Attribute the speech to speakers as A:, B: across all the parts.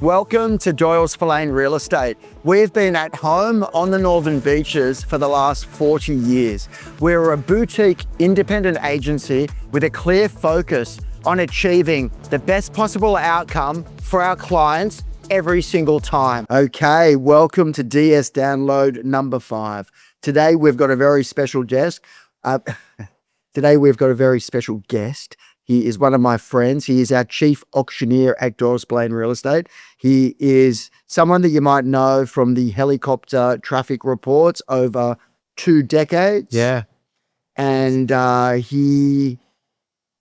A: Welcome to Doyle Spillane Real Estate. We've been at home on the Northern Beaches for the last 40 years. We're a boutique independent agency with a clear focus on achieving the best possible outcome for our clients every single time. Okay, welcome to DS Download number 5. Today we've got a very special guest. He is one of my friends. He is our chief auctioneer at Doyle Spillane Real Estate. He is someone that you might know from the helicopter traffic reports over 2 decades.
B: Yeah.
A: And he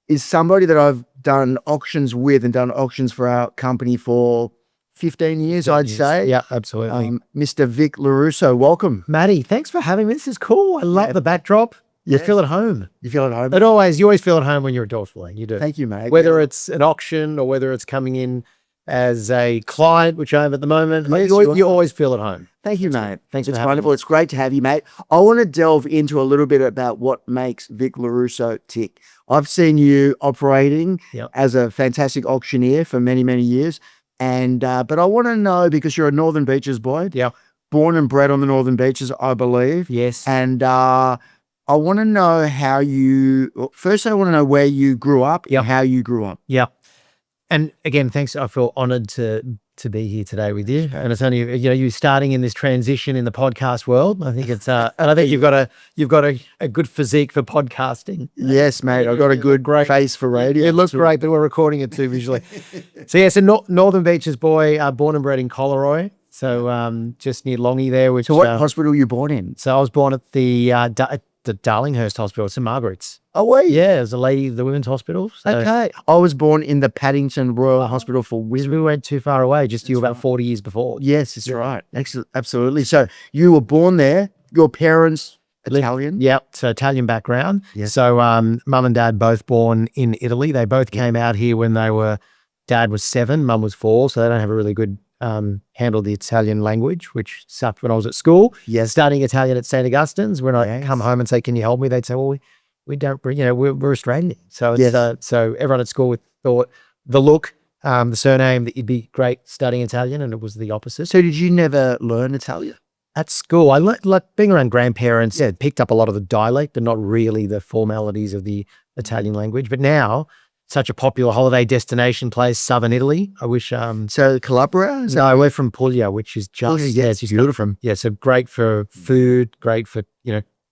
A: is somebody that I've done auctions with and done auctions for our company for 15 years, I'd say.
B: Yeah, absolutely.
A: Mr. Vic Lorusso, welcome.
B: Matty, thanks for having me. This is cool. I love the backdrop. You feel at home.
A: You feel at home?
B: You always feel at home when you're at Doyle Spillane. You do.
A: Thank you, mate.
B: Whether it's an auction or whether it's coming in as a client, which I am at the moment,
A: Yes,
B: you always feel at home.
A: Thank you, mate.
B: Thanks for
A: It's
B: having
A: wonderful.
B: me.
A: It's great to have you, mate. I want to delve into a little bit about what makes Vic Lorusso tick. I've seen you operating as a fantastic auctioneer for many, many years. And but I want to know, because you're a Northern Beaches boy.
B: Yeah.
A: Born and bred on the Northern Beaches, I believe.
B: Yes.
A: And I want to know how you, first I want to know where you grew up and how you grew up.
B: Yeah. And again, thanks. I feel honored to be here today with you. And it's only, you starting in this transition in the podcast world. I think it's, and I think you've got a good physique for podcasting.
A: Yes, mate. I've got a good face for radio.
B: It looks great, but we're recording it too visually. So Northern Beaches boy, born and bred in Collaroy. So just near Longy there.
A: So what hospital were you born in?
B: So I was born at the Darlinghurst Hospital, St Margaret's.
A: Oh, wait.
B: Yeah, as a lady of the women's hospital. So
A: Okay. I was born in the Paddington Royal Hospital for Women.
B: we weren't too far away, just you about 40 years before.
A: Yes, that's right. Absolutely. So you were born there. Your parents Italian?
B: Yep. So Italian background.
A: Yes.
B: So mum and dad both born in Italy. They both came out here when dad was 7, mum was 4. So they don't have a really good handle the Italian language, which sucked when I was at school.
A: Yes.
B: Studying Italian at St. Augustine's. When I come home and say, "Can you help me?" They'd say, "Well, we don't, we're Australian." So it's, so everyone at school thought the look, the surname, that you'd be great studying Italian, and it was the opposite.
A: So did you never learn Italian?
B: At school, I like being around grandparents. Yeah, picked up a lot of the dialect, but not really the formalities of the Italian language. But now, such a popular holiday destination place, southern Italy. I wish.
A: So Calabria?
B: No, we're from Puglia, which is just
A: it's just beautiful.
B: So great for food, great for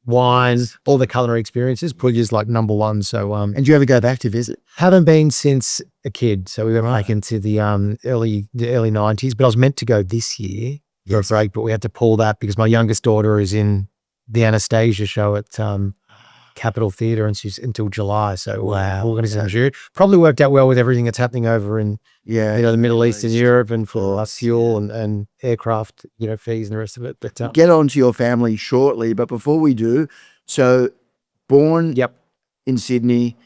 B: wines, all the culinary experiences. Puglia's like number 1. So
A: And do you ever go back to visit?
B: haven't been since a kid. So we went back into the early 90s. But I was meant to go this year for a break, but we had to pull that because my youngest daughter is in the Anastasia show at Capitol Theatre, and she's until July. So organization probably worked out well with everything that's happening over in the Middle East and Europe, and for fuel and aircraft fees and the rest of it. But
A: Get on to your family shortly, but before we do, so born in Sydney,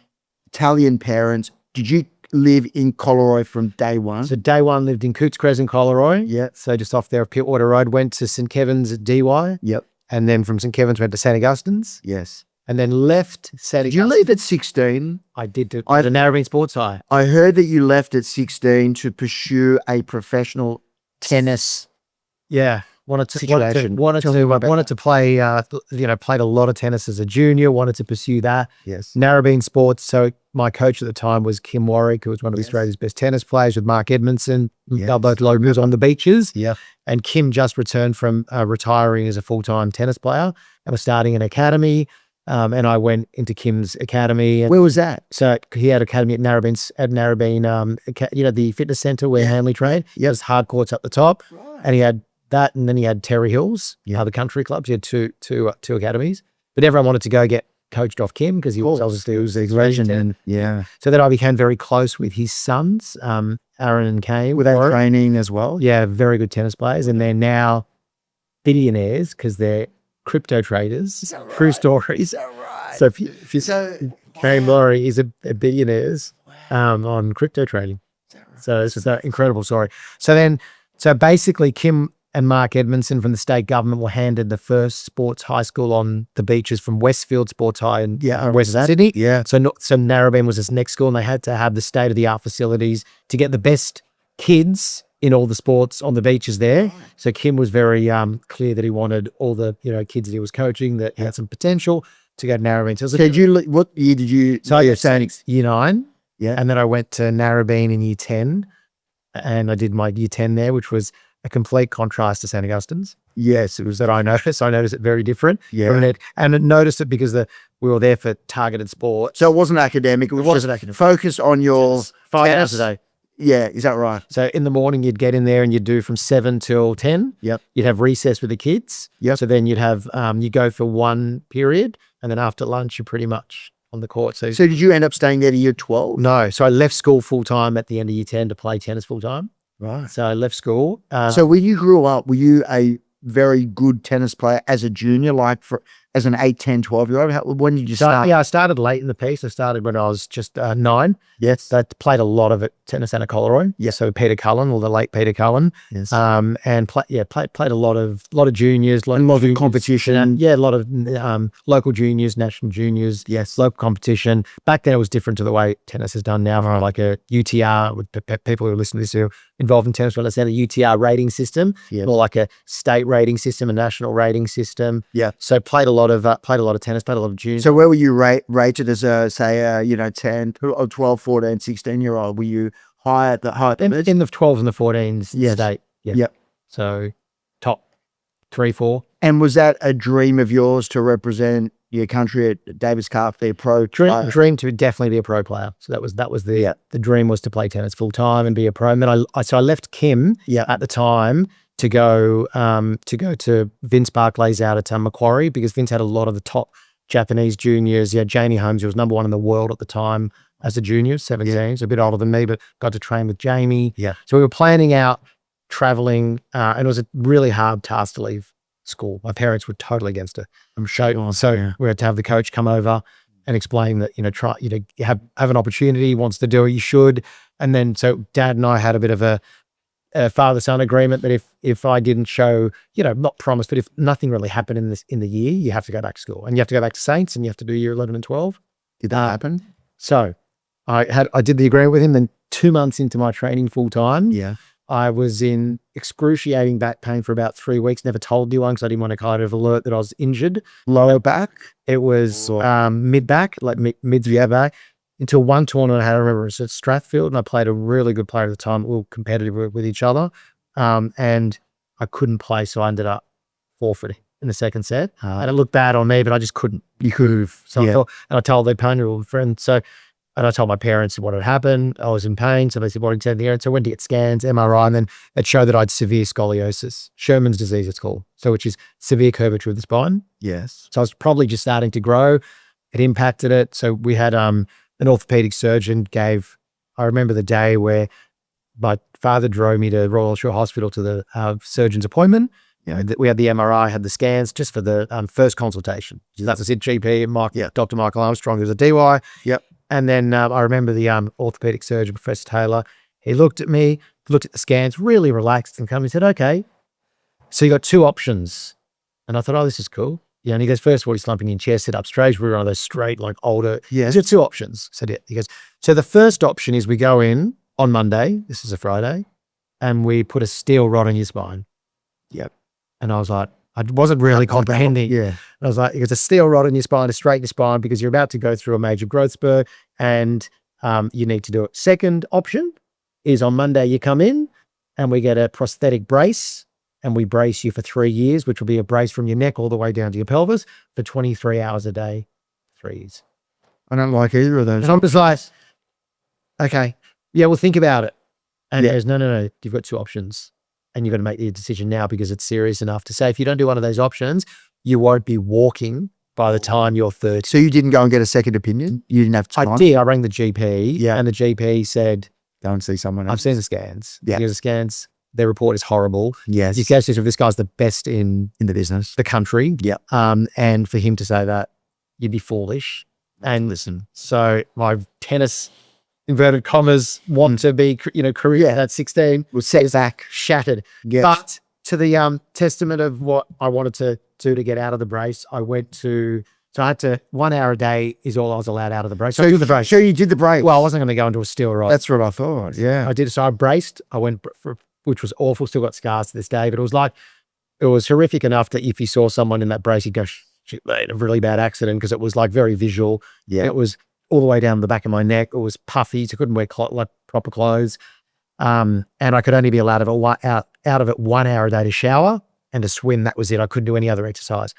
A: Italian parents. Did you live in Collaroy from day one?
B: So day one lived in Cootes Crescent, Collaroy.
A: Yeah.
B: So just off there, Pittwater Road. Went to St Kevin's at DY.
A: Yep.
B: And then from St Kevin's went to St Augustine's.
A: Yes.
B: And then left St Augustine's.
A: Did you leave at 16?
B: I did. At a Narrabeen Sports High.
A: I heard that you left at 16 to pursue a professional tennis.
B: Yeah. Wanted to play, played a lot of tennis as a junior, wanted to pursue that.
A: Yes.
B: Narrabeen Sports. So my coach at the time was Kim Warwick, who was one of Australia's best tennis players, with Mark Edmondson. Both Lorusso on the beaches.
A: Yeah.
B: And Kim just returned from retiring as a full-time tennis player and was starting an academy. And I went into Kim's academy.
A: Where was that?
B: So he had academy at Narrabeen, the fitness centre where Hanley trained. He had his hard courts up the top.
A: Right.
B: And he had that, and then he had Terry Hills, the country clubs. He had two academies, but everyone wanted to go get coached off Kim because he was obviously the Asian.
A: And
B: So then I became very close with his sons, Aaron and Kane.
A: Were they training as well?
B: Yeah, very good tennis players, and they're now billionaires because they're crypto traders.
A: Is that right?
B: True story.
A: Is that right?
B: So if you Kane Laurie is a billionaires on crypto trading. So it's an incredible story. So basically Kim and Mark Edmondson from the state government were handed the first sports high school on the beaches from Westfield Sports High in West Sydney.
A: Yeah.
B: So Narrabeen was this next school, and they had to have the state-of-the-art facilities to get the best kids in all the sports on the beaches there. So Kim was very clear that he wanted all the kids that he was coaching that had some potential to go to Narrabeen. So
A: what year did you?
B: So I started year 9,
A: Yeah.
B: and then I went to Narrabeen in year 10, and I did my year 10 there, which was a complete contrast to St. Augustine's.
A: Yes, it was
B: That I noticed. I noticed it very different.
A: Yeah.
B: And I noticed it because we were there for targeted sports.
A: So it wasn't academic. It wasn't academic. Focus on your
B: 5 hours a day.
A: Yeah, is that right?
B: So in the morning, you'd get in there and you'd do from 7 till 10.
A: Yep.
B: You'd have recess with the kids.
A: Yep.
B: So then you'd have, you go for one period, and then after lunch, you're pretty much on the court. So
A: did you end up staying there to year 12?
B: no. So I left school full time at the end of year 10 to play tennis full time.
A: Right.
B: So I left school.
A: So when you grew up, were you a very good tennis player as a junior, like as an 8, 10, 12-year-old? When did you start?
B: Yeah, I started late in the piece. I started when I was just 9.
A: Yes.
B: So I played a lot of it, tennis and a Colleroy.
A: Yes.
B: So Peter Cullen, or the late Peter Cullen.
A: Yes.
B: And played a lot of juniors,
A: A lot of competition.
B: a lot of local juniors, national juniors.
A: Yes.
B: Local competition. Back then, it was different to the way tennis is done now.
A: Right.
B: Like a UTR, with people who listen to this who are involved in tennis, well, let's say a UTR rating system,
A: Yes.
B: more like a state rating system, a national rating system.
A: Yeah.
B: So played a lot of tennis, played a lot of juniors.
A: So where were you rated as a, say, 10 or 12, 14, 16-year-old? Were you high at the
B: in the 12s and the 14s
A: Yes.
B: state. Yeah.
A: Yep.
B: So top 3, 4.
A: And was that a dream of yours to represent your country at Davis Cup, the pro player?
B: Dream to definitely be a pro player. So that was the dream, was to play tennis full time and be a pro. And then I left Kim at the time to go to Vince Barclay's out at Macquarie, because Vince had a lot of the top Japanese juniors. Yeah, Jamie Holmes, who was number 1 in the world at the time as a junior, 17, so a bit older than me, but got to train with Jamie.
A: Yeah.
B: So we were planning out traveling, and it was a really hard task to leave school. My parents were totally against it. I'm sure. So we had to have the coach come over and explain that, you have an opportunity, wants to do it, you should. And then, so Dad and I had a bit of a father-son agreement that if I didn't show, not promise, but if nothing really happened in the year, you have to go back to school, and you have to go back to Saints, and you have to do year 11 and 12.
A: Did that happen?
B: So I did the agreement with him. Then 2 months into my training full time, I was in excruciating back pain for about 3 weeks. Never told anyone because I didn't want to kind of alert that I was injured.
A: Lower back?
B: It was mid back, like mid back. Until one tournament I remember, it was at Strathfield, and I played a really good player at the time. We were competitive with each other, and I couldn't play, so I ended up forfeiting in the second set. And it looked bad on me, but I just couldn't. You could. So I felt, and I told the opponent or friend. And I told my parents what had happened. I was in pain, so they said, "What did you say?" So I went to get scans, MRI, and then it showed that I had severe scoliosis, Sherman's disease, it's called. So which is severe curvature of the spine.
A: Yes.
B: So I was probably just starting to grow. It impacted it. So we had an orthopedic surgeon I remember the day where my father drove me to Royal Shore Hospital to the surgeon's appointment. We had the MRI, had the scans just for the first consultation. That's a GP, Dr. Michael Armstrong, who's a DY.
A: Yep.
B: And then I remember the orthopedic surgeon, Professor Taylor, he looked at me, looked at the scans, really relaxed, and said, "Okay, so you got 2 options." And I thought, "Oh, this is cool." Yeah, and he goes, "First of all, you're slumping in chair, sit up straight." We were one of those straight, like older.
A: Yeah.
B: There's 2 options. So he goes, "So the first option is we go in on Monday, this is a Friday, and we put a steel rod in your spine."
A: Yep.
B: And I was like, I wasn't really comprehending.
A: Yeah.
B: And I was like, "It's a steel rod in your spine to straighten your spine because you're about to go through a major growth spur, and you need to do it." Second option is on Monday you come in and we get a prosthetic brace, and we brace you for 3 years, which will be a brace from your neck all the way down to your pelvis for 23 hours a day, 3 years.
A: I don't like either of those.
B: And I'm just like, "Okay, yeah, we'll think about it." And he goes, no, you've got 2 options. And you've got to make the decision now because it's serious enough to say if you don't do one of those options, you won't be walking by the time you're 30.
A: So you didn't go and get a second opinion? You didn't have time?
B: I did. I rang the GP, and the GP said,
A: "Go and see someone else."
B: "I've seen the scans.
A: Yeah.
B: The scans, their report is horrible."
A: Yes.
B: You guys, this guy's the best in
A: In the business.
B: the country.
A: Yeah.
B: And for him to say that, you'd be foolish. And
A: Listen.
B: so my tennis, inverted commas, want to be, career at 16
A: Was set back.
B: shattered.
A: Yes.
B: But to the testament of what I wanted to do to get out of the brace, I had to 1 hour a day is all I was allowed out of the brace. So I did the brace.
A: So you did the brace.
B: Well, I wasn't going to go into a steel rod.
A: That's what I thought. Yeah.
B: I did. So I braced. I went which was awful. Still got scars to this day, but it was horrific enough that if you saw someone in that brace, you'd go, shit, mate, a really bad accident, because it was like very visual.
A: Yeah.
B: It was all the way down the back of my neck. It was puffy, so I couldn't wear like proper clothes. And I could only be allowed out of it 1 hour a day to shower and to swim. That was it. I couldn't do any other exercise.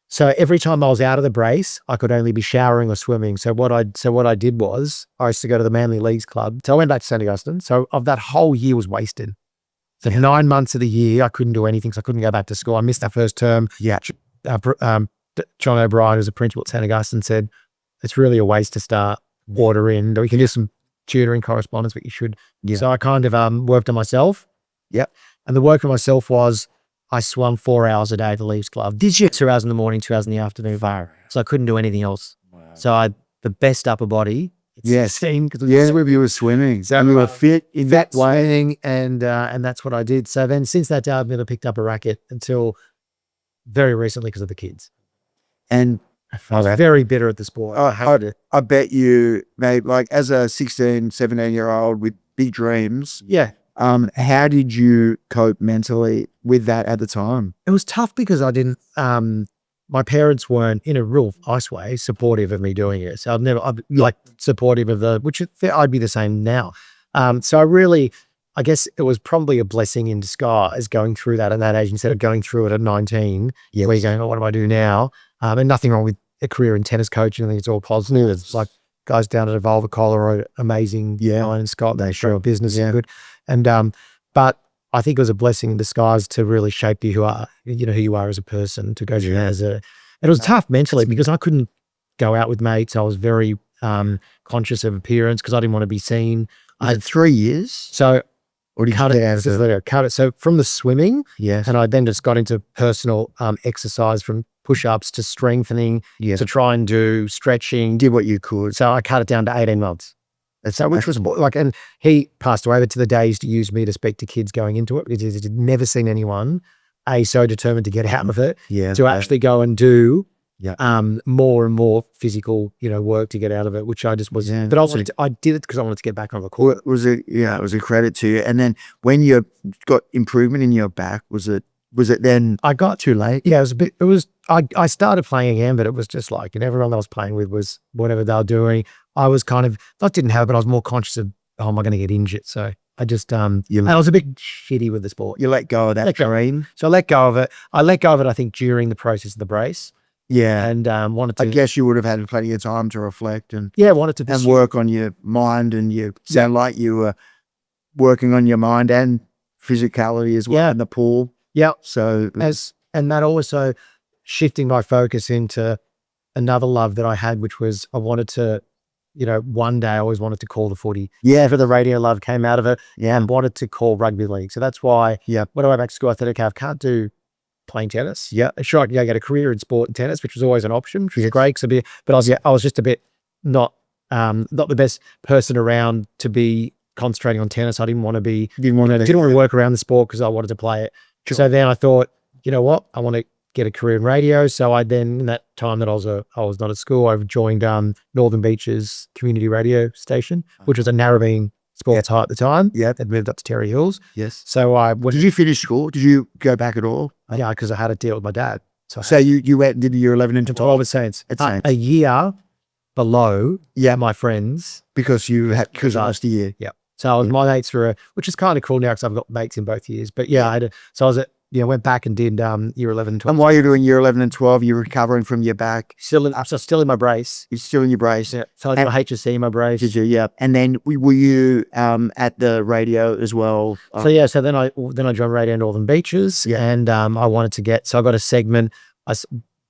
B: So every time I was out of the brace, I could only be showering or swimming. So what I did was I used to go to the Manly Leagues Club. So I went back to St. Augustine. So of that whole year was wasted. So 9 months of the year, I couldn't do anything. So I couldn't go back to school. I missed that first term.
A: Yeah.
B: John O'Brien, who's a principal at St. Augustine, said, it's really a waste to start water in. Or you can do some tutoring correspondence, but you should.
A: Yeah.
B: So I kind of worked on myself.
A: Yep.
B: And the work on myself was I swum 4 hours a day at the Leagues Club. Did you? 2 hours in the morning, 2 hours in the afternoon. So I couldn't do anything else.
A: Wow.
B: So I had the best upper body.
A: Yes.
B: Because
A: Yeah, you were swimming. So you were fit in that way.
B: and that's what I did. So then since that day, I've never picked up a racket until very recently because of the kids.
A: And
B: I was very bitter at the sport.
A: I bet you, mate, like as a 16, 17-year-old with big dreams,
B: Yeah.
A: how did you cope mentally with that at the time?
B: It was tough because I didn't, my parents weren't, in a real nice way, supportive of me doing it. So I'd like supportive of which I'd be the same now. So I guess it was probably a blessing in disguise going through that at that age instead of going through it at 19, where you're going, oh, what do I do now? And nothing wrong with a career in tennis coaching. I think it's all positive. It's like guys down at Evolve Colorado, amazing. Ryan and Scott, they show business is good. And, but I think it was a blessing in disguise to really shape you who you are as a person, to go through that it was tough mentally because I couldn't go out with mates. I was very, conscious of appearance because I didn't want to be seen.
A: I had 3 years.
B: So,
A: Or did
B: cut it. So from the swimming,
A: Yes.
B: and I then just got into personal exercise, from push-ups to strengthening to try and do stretching.
A: Did what you could.
B: So I cut it down to 18 months. So which was like, and he passed away, but to the days to use me to speak to kids going into it. He'd never seen anyone so determined to get out of it, to actually go and do more and more physical, work to get out of it, which I just was.
A: Yeah.
B: But also I did it because I wanted to get back on the court.
A: It was a credit to you. And then when you got improvement in your back, was it then?
B: I got too late. Yeah, I started playing again, but it was just like, everyone I was playing with was whatever they were doing. I was kind of, not didn't have it, but I was more conscious of, oh, am I going to get injured? So I just, I was a bit shitty with the sport.
A: You let go of that dream.
B: So I let go of it. I think, during the process of the brace.
A: Yeah.
B: And wanted to.
A: I guess you would have had plenty of time to reflect and
B: wanted to
A: and work on your mind, and you sound like you were working on your mind and physicality as well in the pool.
B: Yeah.
A: So
B: and that also shifting my focus into another love that I had, which was I wanted to, one day I always wanted to call the footy.
A: Yeah.
B: For the radio love came out of it. Yeah. And wanted to call rugby league. So that's why when I went back to school, I thought, okay, I can't do playing tennis. Yeah. Sure, I get a career in sport and tennis, which was always an option, which was great. But I was just a bit not the best person around to be concentrating on tennis. I didn't want to work around the sport because I wanted to play it. Sure. So then I thought, you know what, I want to get a career in radio. So I then, in that time that I was not at school, I joined Northern Beaches community radio station, which was a narrowbeam sports high at the time. Yeah. They'd moved up to Terry Hills.
A: Yes.
B: So
A: did you finish school? Did you go back at all?
B: Yeah, because I had a deal with my dad.
A: So you went and did year 11 and 12
B: at Saints. A year below my friends.
A: Because last year.
B: Yeah. So I was my mates which is kind of cool now because I've got mates in both years. But so I was went back and did year 11 and 12.
A: And while you're doing year 11 and 12, you're recovering from your back.
B: Still in my brace.
A: You're still in your brace.
B: Yeah. So I did my HSC in my brace.
A: Did you? Yeah. And then were you at the radio as well?
B: So then I joined Radio Northern Beaches. Yeah. And I wanted to so I got a segment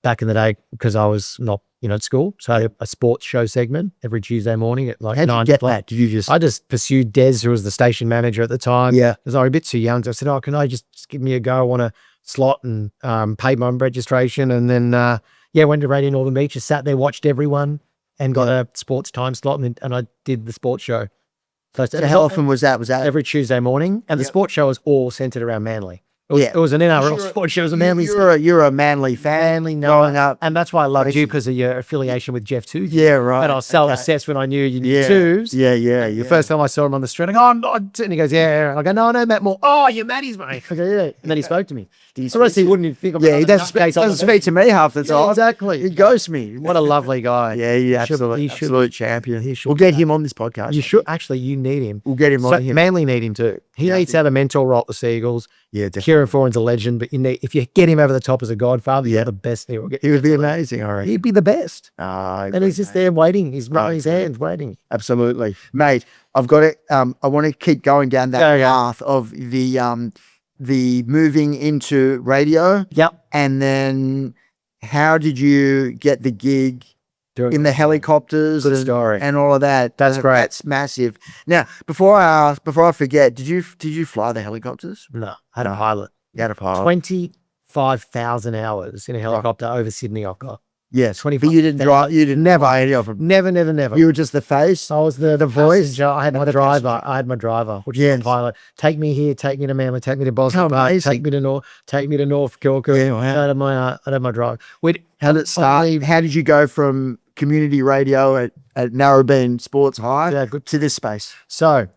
B: back in the day because I was not at school. So I had a sports show segment every Tuesday morning at like 9.
A: How'd you get that? Did you just?
B: I just pursued Des, who was the station manager at the time. Yeah. Because I was a bit too young. So I said, oh, can I just give me a go? I want to slot and paid my registration. And then, went to Radio Northern Beaches, sat there, watched everyone and got a sports time slot. And I did the sports show.
A: So how often was that? Was that
B: every Tuesday morning? And the sports show was all centered around Manly. It was an NRL sport. She was a manly.
A: You're a manly fan.
B: Manly
A: growing up.
B: And that's why I loved you, because of your affiliation with Jeff too.
A: Yeah, right.
B: And I was so obsessed when I knew you knew
A: Yeah.
B: Tubes.
A: Yeah.
B: The first time I saw him on the street, I go, I'm not. And he goes, yeah. And I go, no, Matt Moore. Oh, you're Matty's mate. I go, yeah. And then he spoke to me. The rest he wouldn't even think of
A: he doesn't speak to me half the time.
B: Exactly.
A: He ghosts me.
B: What a lovely guy.
A: Yeah, absolute champion. We'll get him on this podcast.
B: You should. Actually, you need him.
A: We'll get him on here.
B: Manly need him too. He needs to have a mentor role at the Seagulls.
A: Yeah, definitely.
B: Kieran Foran's a legend, but if you get him over the top as a godfather, you're the best he will get.
A: He would be amazing, all right.
B: He'd be the best.
A: And
B: He's just there waiting. He's rubbing his hands, waiting.
A: Absolutely. Mate, I've got it. I want to keep going down that path of the moving into radio.
B: Yep.
A: And then how did you get the gig in the helicopters and all of that?
B: That's great.
A: That's massive. Now, before I forget, did you fly the helicopters?
B: No, I had a pilot.
A: You had a pilot.
B: 25,000 hours in a helicopter over Sydney. I've got.
A: Yes,
B: 25.
A: but you didn't drive. You didn't fly any of them.
B: Never.
A: You were just the face.
B: I was the voice. I had my driver. Which is the pilot. Take me here. Take me to Manly. Take me to Boston. Take me to North. Take me to North Kilka.
A: Yeah, wow.
B: I had my driver.
A: How did it start? How did you go from community radio at Narrabeen Sports High to this space?
B: So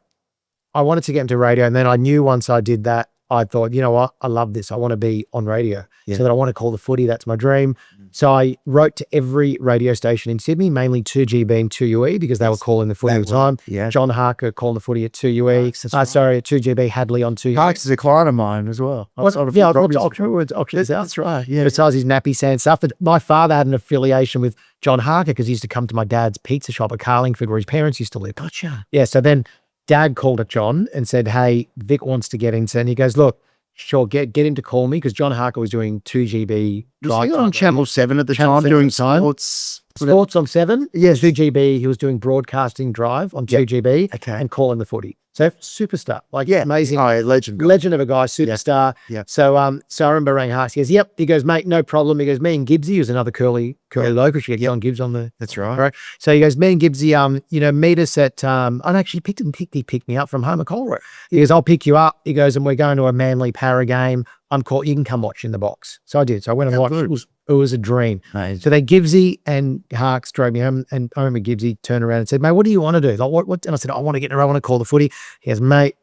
B: I wanted to get into radio, and then I knew once I did that, I thought, you know what? I love this. I want to be on radio.
A: Yeah.
B: So that I want to call the footy. That's my dream. So I wrote to every radio station in Sydney, mainly 2GB and 2UE, because they were calling the footy all the time.
A: Yeah.
B: John Harker calling the footy at 2UE. At 2GB, Hadley on 2UE.
A: Harks is a client of mine as well.
B: I'll that's right. Yeah. Besides his nappy sand stuff. But my father had an affiliation with John Harker because he used to come to my dad's pizza shop at Carlingford where his parents used to live.
A: Gotcha.
B: Yeah. So then Dad called at John and said, hey, Vic wants to get into, and he goes, look, sure, get him to call me, because John Harker was doing 2GB.
A: Was he on Channel 7 at the time doing sports
B: on 7? Yes. 2GB, he was doing broadcasting drive on 2GB and calling the footy. So superstar, amazing.
A: Oh, legend
B: of a guy, superstar.
A: Yeah.
B: So I remember ringing Harks. He goes, yep. He goes, mate, no problem. He goes, me and Gibbsy, who's another curly local. She had John Gibbs on the.
A: That's right.
B: Right. So he goes, me and Gibbsy, meet us at. I actually he picked me up from home at Colroy. He goes, I'll pick you up. He goes, and we're going to a Manly Para game. I'm caught. You can come watch in the box. So I did. So I went and watched. It was a dream.
A: Amazing.
B: So then Gibbsy and Harks drove me home, and I remember Gibbsy turned around and said, mate, what do you want to do? Like what? And I said, I want to get in a row. I want to call the footy. He goes, mate,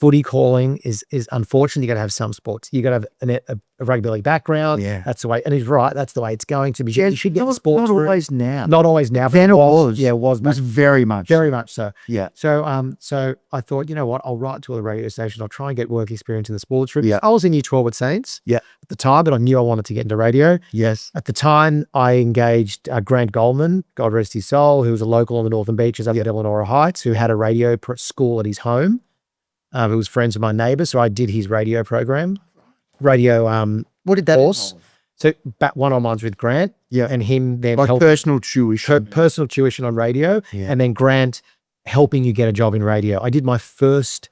B: footy calling is unfortunately, you got to have some sports. You got to have a rugby league background.
A: Yeah.
B: That's the way. And he's right. That's the way it's going to be. You should get sports.
A: Not always now.
B: Not always now.
A: Then it was.
B: Yeah, it was.
A: It was very much.
B: Very much so.
A: Yeah.
B: So so I thought, you know what? I'll write to a radio station. I'll try and get work experience in the sports room.
A: Yeah.
B: I was in Year 12 at Saints.
A: Yeah.
B: At the time, but I knew I wanted to get into radio.
A: Yes.
B: At the time, I engaged Grant Goldman, God rest his soul, who was a local on the Northern Beaches up at Elanora Heights, who had a radio school at his home. Who was friends with my neighbour, so I did his radio program. Radio,
A: what did that
B: course? So one-on-ones with Grant, and him then
A: like personal tuition,
B: personal tuition on radio, and then Grant helping you get a job in radio. I did my first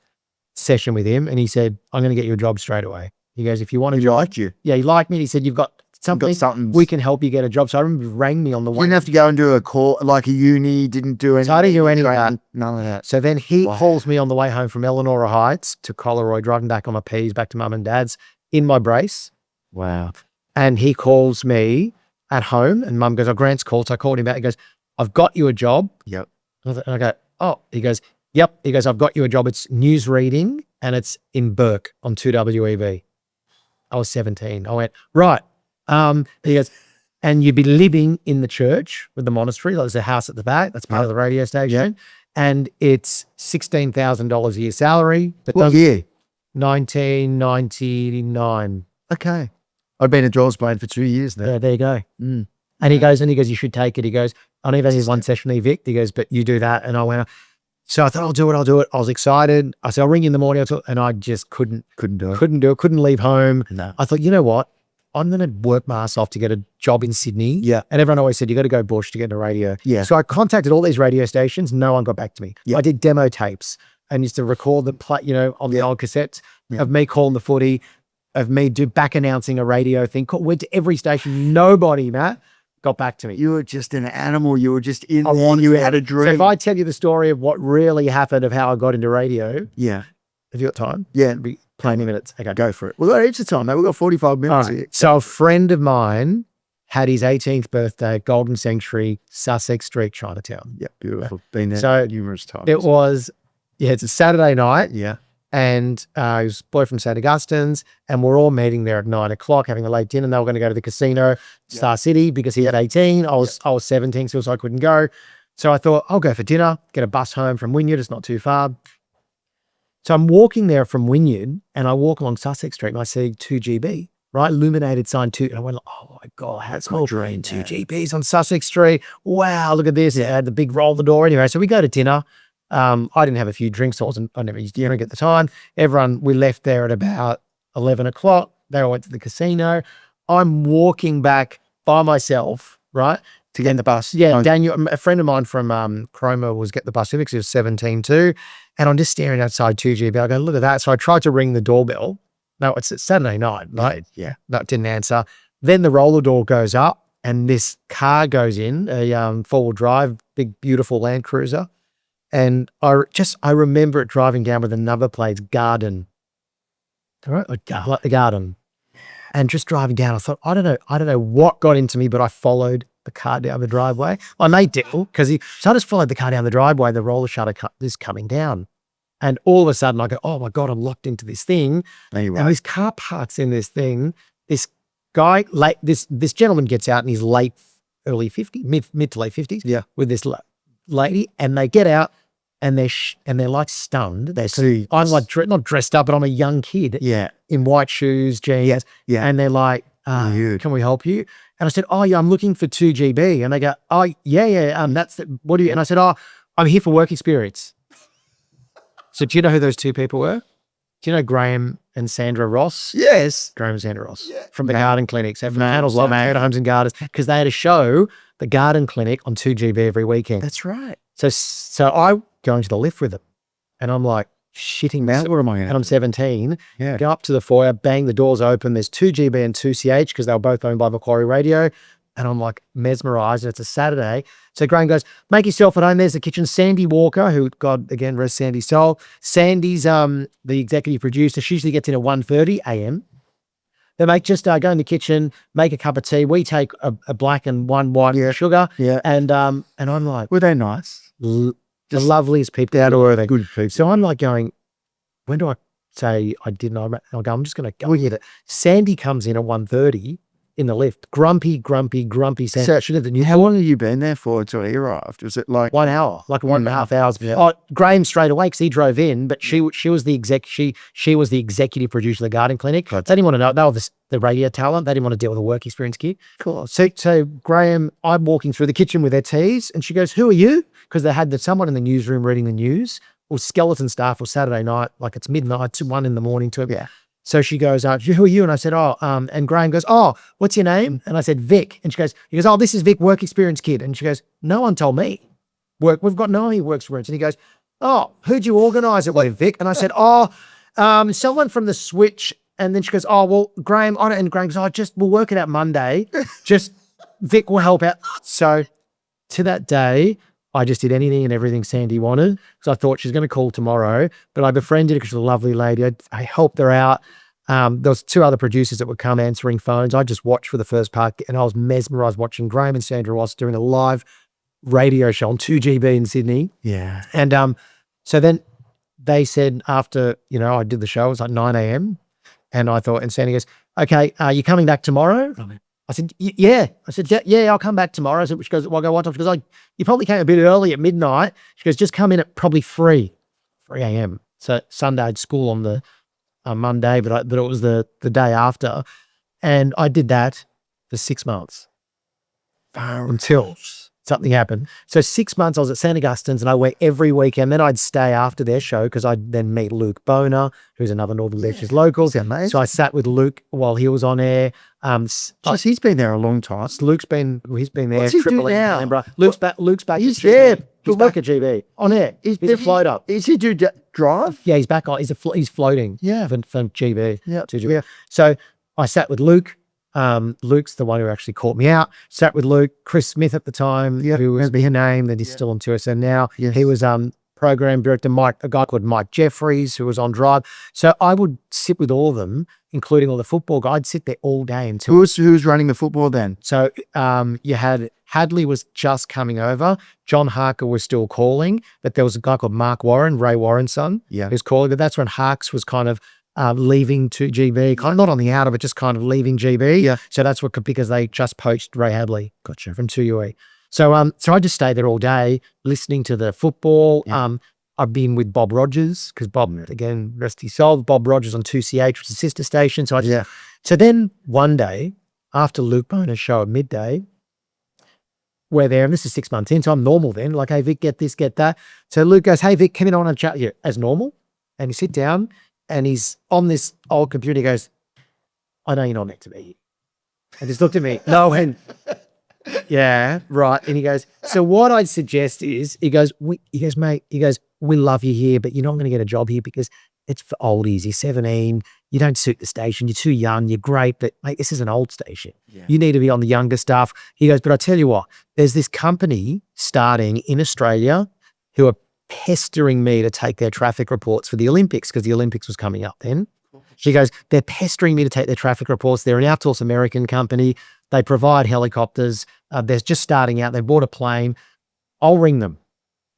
B: session with him, and he said, "I'm going to get you a job straight away." He goes, "If you want to,"
A: he liked you.
B: Yeah, he liked me. He said, "You've got something. We can help you get a job." So I remember he rang me on the way.
A: You didn't have to go and do a call like a uni. Didn't do anything.
B: So I didn't do any of that.
A: None of that.
B: So then he calls me on the way home from Elanora Heights to Coleroy, driving back on my P's back to mum and dad's in my brace.
A: Wow.
B: And he calls me at home, and mum goes, "Oh, Grant's called." So I called him back. He goes, "I've got you a job."
A: Yep.
B: And I go, "Oh." He goes, "Yep." He goes, "I've got you a job. It's news reading, and it's in Burke on 2WEB." I was 17. I went, "Right." He goes, "And you'd be living in the church with the monastery. There's a house at the back. That's part of the radio station. And it's $16,000 a year salary." But
A: what year?
B: 1999.
A: Okay. I've been a Doyle Spillane for 2 years now.
B: Yeah, there you go.
A: Mm.
B: And he goes, "You should take it." He goes, "I only have his one session with Vic." He goes, "But you do that." And I went, so I thought, I'll do it. I was excited. I said, "I'll ring you in the morning." And I just couldn't do it. Couldn't leave home.
A: No.
B: I thought, you know what? I'm going to work my ass off to get a job in Sydney.
A: Yeah.
B: And everyone always said, you got to go bush to get into radio.
A: Yeah.
B: So I contacted all these radio stations. No one got back to me.
A: Yeah.
B: I did demo tapes and used to record them, on the old cassettes of me calling the footy, of me back announcing a radio thing. Went to every station. Nobody, Matt, got back to me.
A: You were just an animal. You were just in there. You had a dream.
B: So if I tell you the story of what really happened of how I got into radio.
A: Yeah.
B: Have you got time?
A: Yeah.
B: 20 minutes. Okay.
A: Go for it. We've got heaps of time, mate. We've got 45 minutes here.
B: So a friend of mine had his 18th birthday at Golden Sanctuary, Sussex Street, Chinatown.
A: Yeah, beautiful. Been there
B: So
A: numerous times.
B: It was, it's a Saturday night.
A: Yeah.
B: And he was a boy from St. Augustine's, and we're all meeting there at 9 o'clock, having a late dinner. And they were going to go to the casino, Star City, because he had 18. I was 17, so I couldn't go. So I thought, I'll go for dinner, get a bus home from Wynyard. It's not too far. So I'm walking there from Wynyard, and I walk along Sussex Street, and I see 2GB, right? Illuminated sign 2. And I went, oh my God, that's my dream. 2GBs on Sussex Street. Wow, look at this. It had the big roller door. Anyway, so we go to dinner. I didn't have a few drinks. I never used to drink at the time. We left there at about 11 o'clock. They all went to the casino. I'm walking back by myself, right?
A: To get in the bus.
B: Yeah, Daniel, a friend of mine from Chroma was getting the bus because he was 17 too. And I'm just staring outside 2GB. I go, look at that. So I tried to ring the doorbell. No, it's Saturday night, right?
A: Yeah.
B: No, it didn't answer. Then the roller door goes up and this car goes in, a four-wheel drive, big, beautiful Land Cruiser. And I remember it driving down with another plate, Garden. Like the Garden. And just driving down, I thought, I don't know what got into me, but I followed the car down the driveway. I made Dill because so I just followed the car down the driveway. The roller shutter is coming down. And all of a sudden I go, oh my God, I'm locked into this thing. Now his car parks in this thing. This guy, this gentleman gets out in his early 50s, mid to late 50s.
A: Yeah.
B: With this lady, and they get out and they're like stunned. I'm like not dressed up, but I'm a young kid.
A: Yeah.
B: In white shoes, jeans.
A: Yeah.
B: And they're like, can we help you? And I said, oh yeah, I'm looking for 2GB. And they go, oh yeah. What do you? And I said, oh, I'm here for work experience. So do you know who those two people were? Do you know Graham and Sandra Ross?
A: Yes.
B: Graham and Sandra Ross from the Garden Clinics. From Homes and Gardens, because they had a show, the Garden Clinic, on 2GB every weekend.
A: That's right.
B: So I go into the lift with them, and I'm like shitting myself.
A: What am I?
B: And I'm 17.
A: Yeah.
B: Go up to the foyer, bang, the doors open. There's 2GB and 2CH because they were both owned by Macquarie Radio. And I'm like mesmerized. And it's a Saturday. So Graham goes, make yourself at home. There's the kitchen. Sandy Walker, who, God, again, rest Sandy's soul. Sandy's the executive producer. She usually gets in at 1:30 a.m. They go in the kitchen, make a cup of tea. We take a black and one white sugar. Yeah. And I'm like,
A: were they nice?
B: The loveliest people.
A: Out or are they good people?
B: So I'm like going, when do I say I didn't? I'll go, I'm just going to go get it. Sandy comes in at 1:30 in the lift. Grumpy Sandy.
A: So, how long have you been there for until he arrived? Was it like
B: 1 hour, like 1.5 hours?
A: Yeah.
B: Oh, Graham straight away because he drove in, but she was the she was the executive producer of the Garden Clinic. They didn't want to know. They were the radio talent. They didn't want to deal with a work experience kid. Cool. So Graham, I'm walking through the kitchen with their teas, and she goes, "Who are you?" Because they had someone in the newsroom reading the news, or skeleton staff, or Saturday night, like it's midnight to 1 a.m. to yeah. So she goes, who are you? And I said, and Graham goes, oh, what's your name? And I said, Vic. And he goes, oh, this is Vic, work experience kid. And she goes, no one told me. We've got no work experience. And he goes, oh, who'd you organise it with, Vic? And I said, someone from the Switch. And then she goes, oh, well, Graham on it. And Graham goes, we'll work it out Monday. Just Vic will help out. So to that day, I just did anything and everything Sandy wanted because I thought she's going to call tomorrow, but I befriended her because she's a lovely lady. I helped her out. There was 2 other producers that would come answering phones. I just watched for the first part, and I was mesmerized watching Graham and Sandra Ross doing a live radio show on 2GB in Sydney.
A: Yeah.
B: And so then they said after, I did the show, it was like 9 a.m. And I thought, and Sandy goes, okay, are you coming back tomorrow? I said, yeah. I said, yeah, I'll come back tomorrow. So she goes, well, I'll go what time? She goes, you probably came a bit early at midnight. She goes, just come in at probably 3 a.m. So Sunday I had school on the Monday, but it was the day after. And I did that for 6 months until something happened. So 6 months I was at St. Augustine's, and I went every weekend. Then I'd stay after their show because I'd then meet Luke Boner, who's another Northern Beaches local. So I sat with Luke while he was on air.
A: He's been there a long time.
B: He's been there.
A: What's he do now?
B: Luke's back.
A: He's there.
B: He's back at GB on air. He's a floater.
A: Is he do drive?
B: Yeah, he's back on. He's floating.
A: Yeah,
B: from GB.
A: Yeah,
B: to GB. Yeah. So I sat with Luke. Luke's the one who actually caught me out. Sat with Luke, Chris Smith at the time, who was her name, that he's still on tour. So now he was program director, a guy called Mike Jeffries, who was on Drive. So I would sit with all of them, including all the football guys. I'd sit there all day until.
A: Who's running the football then?
B: So you had Hadley was just coming over. John Harker was still calling, but there was a guy called Mark Warren, Ray Warren's son, who's calling. But that's when Harks was kind of leaving to GB, kind of not on the outer, but just kind of leaving GB.
A: Yeah.
B: So that's what, because they just poached Ray Hadley. Gotcha. From 2UE. So I just stayed there all day listening to the football. Yeah. I've been with Bob Rogers because Bob, again, rest his soul, Bob Rogers on 2CH, was a sister station. So so then one day after Luke Boner's show at midday, we're there, and this is 6 months in, so I'm normal then. Like, hey, Vic, get this, get that. So Luke goes, hey, Vic, come in, I want to chat to you as normal. And you sit down, and he's on this old computer. He goes, I know you're not meant to be here. And just looked at me. No, and yeah, right. And he goes, so what I'd suggest is, he goes, mate, we love you here, but you're not going to get a job here because it's for oldies. You're 17. You don't suit the station. You're too young. You're great, but mate, this is an old station. Yeah. You need to be on the younger stuff. He goes, but I tell you what, there's this company starting in Australia who are pestering me to take their traffic reports for the Olympics, because the Olympics was coming up then. She goes, they're pestering me to take their traffic reports. They're an outsourced American company. They provide helicopters. They're just starting out. They bought a plane. I'll ring them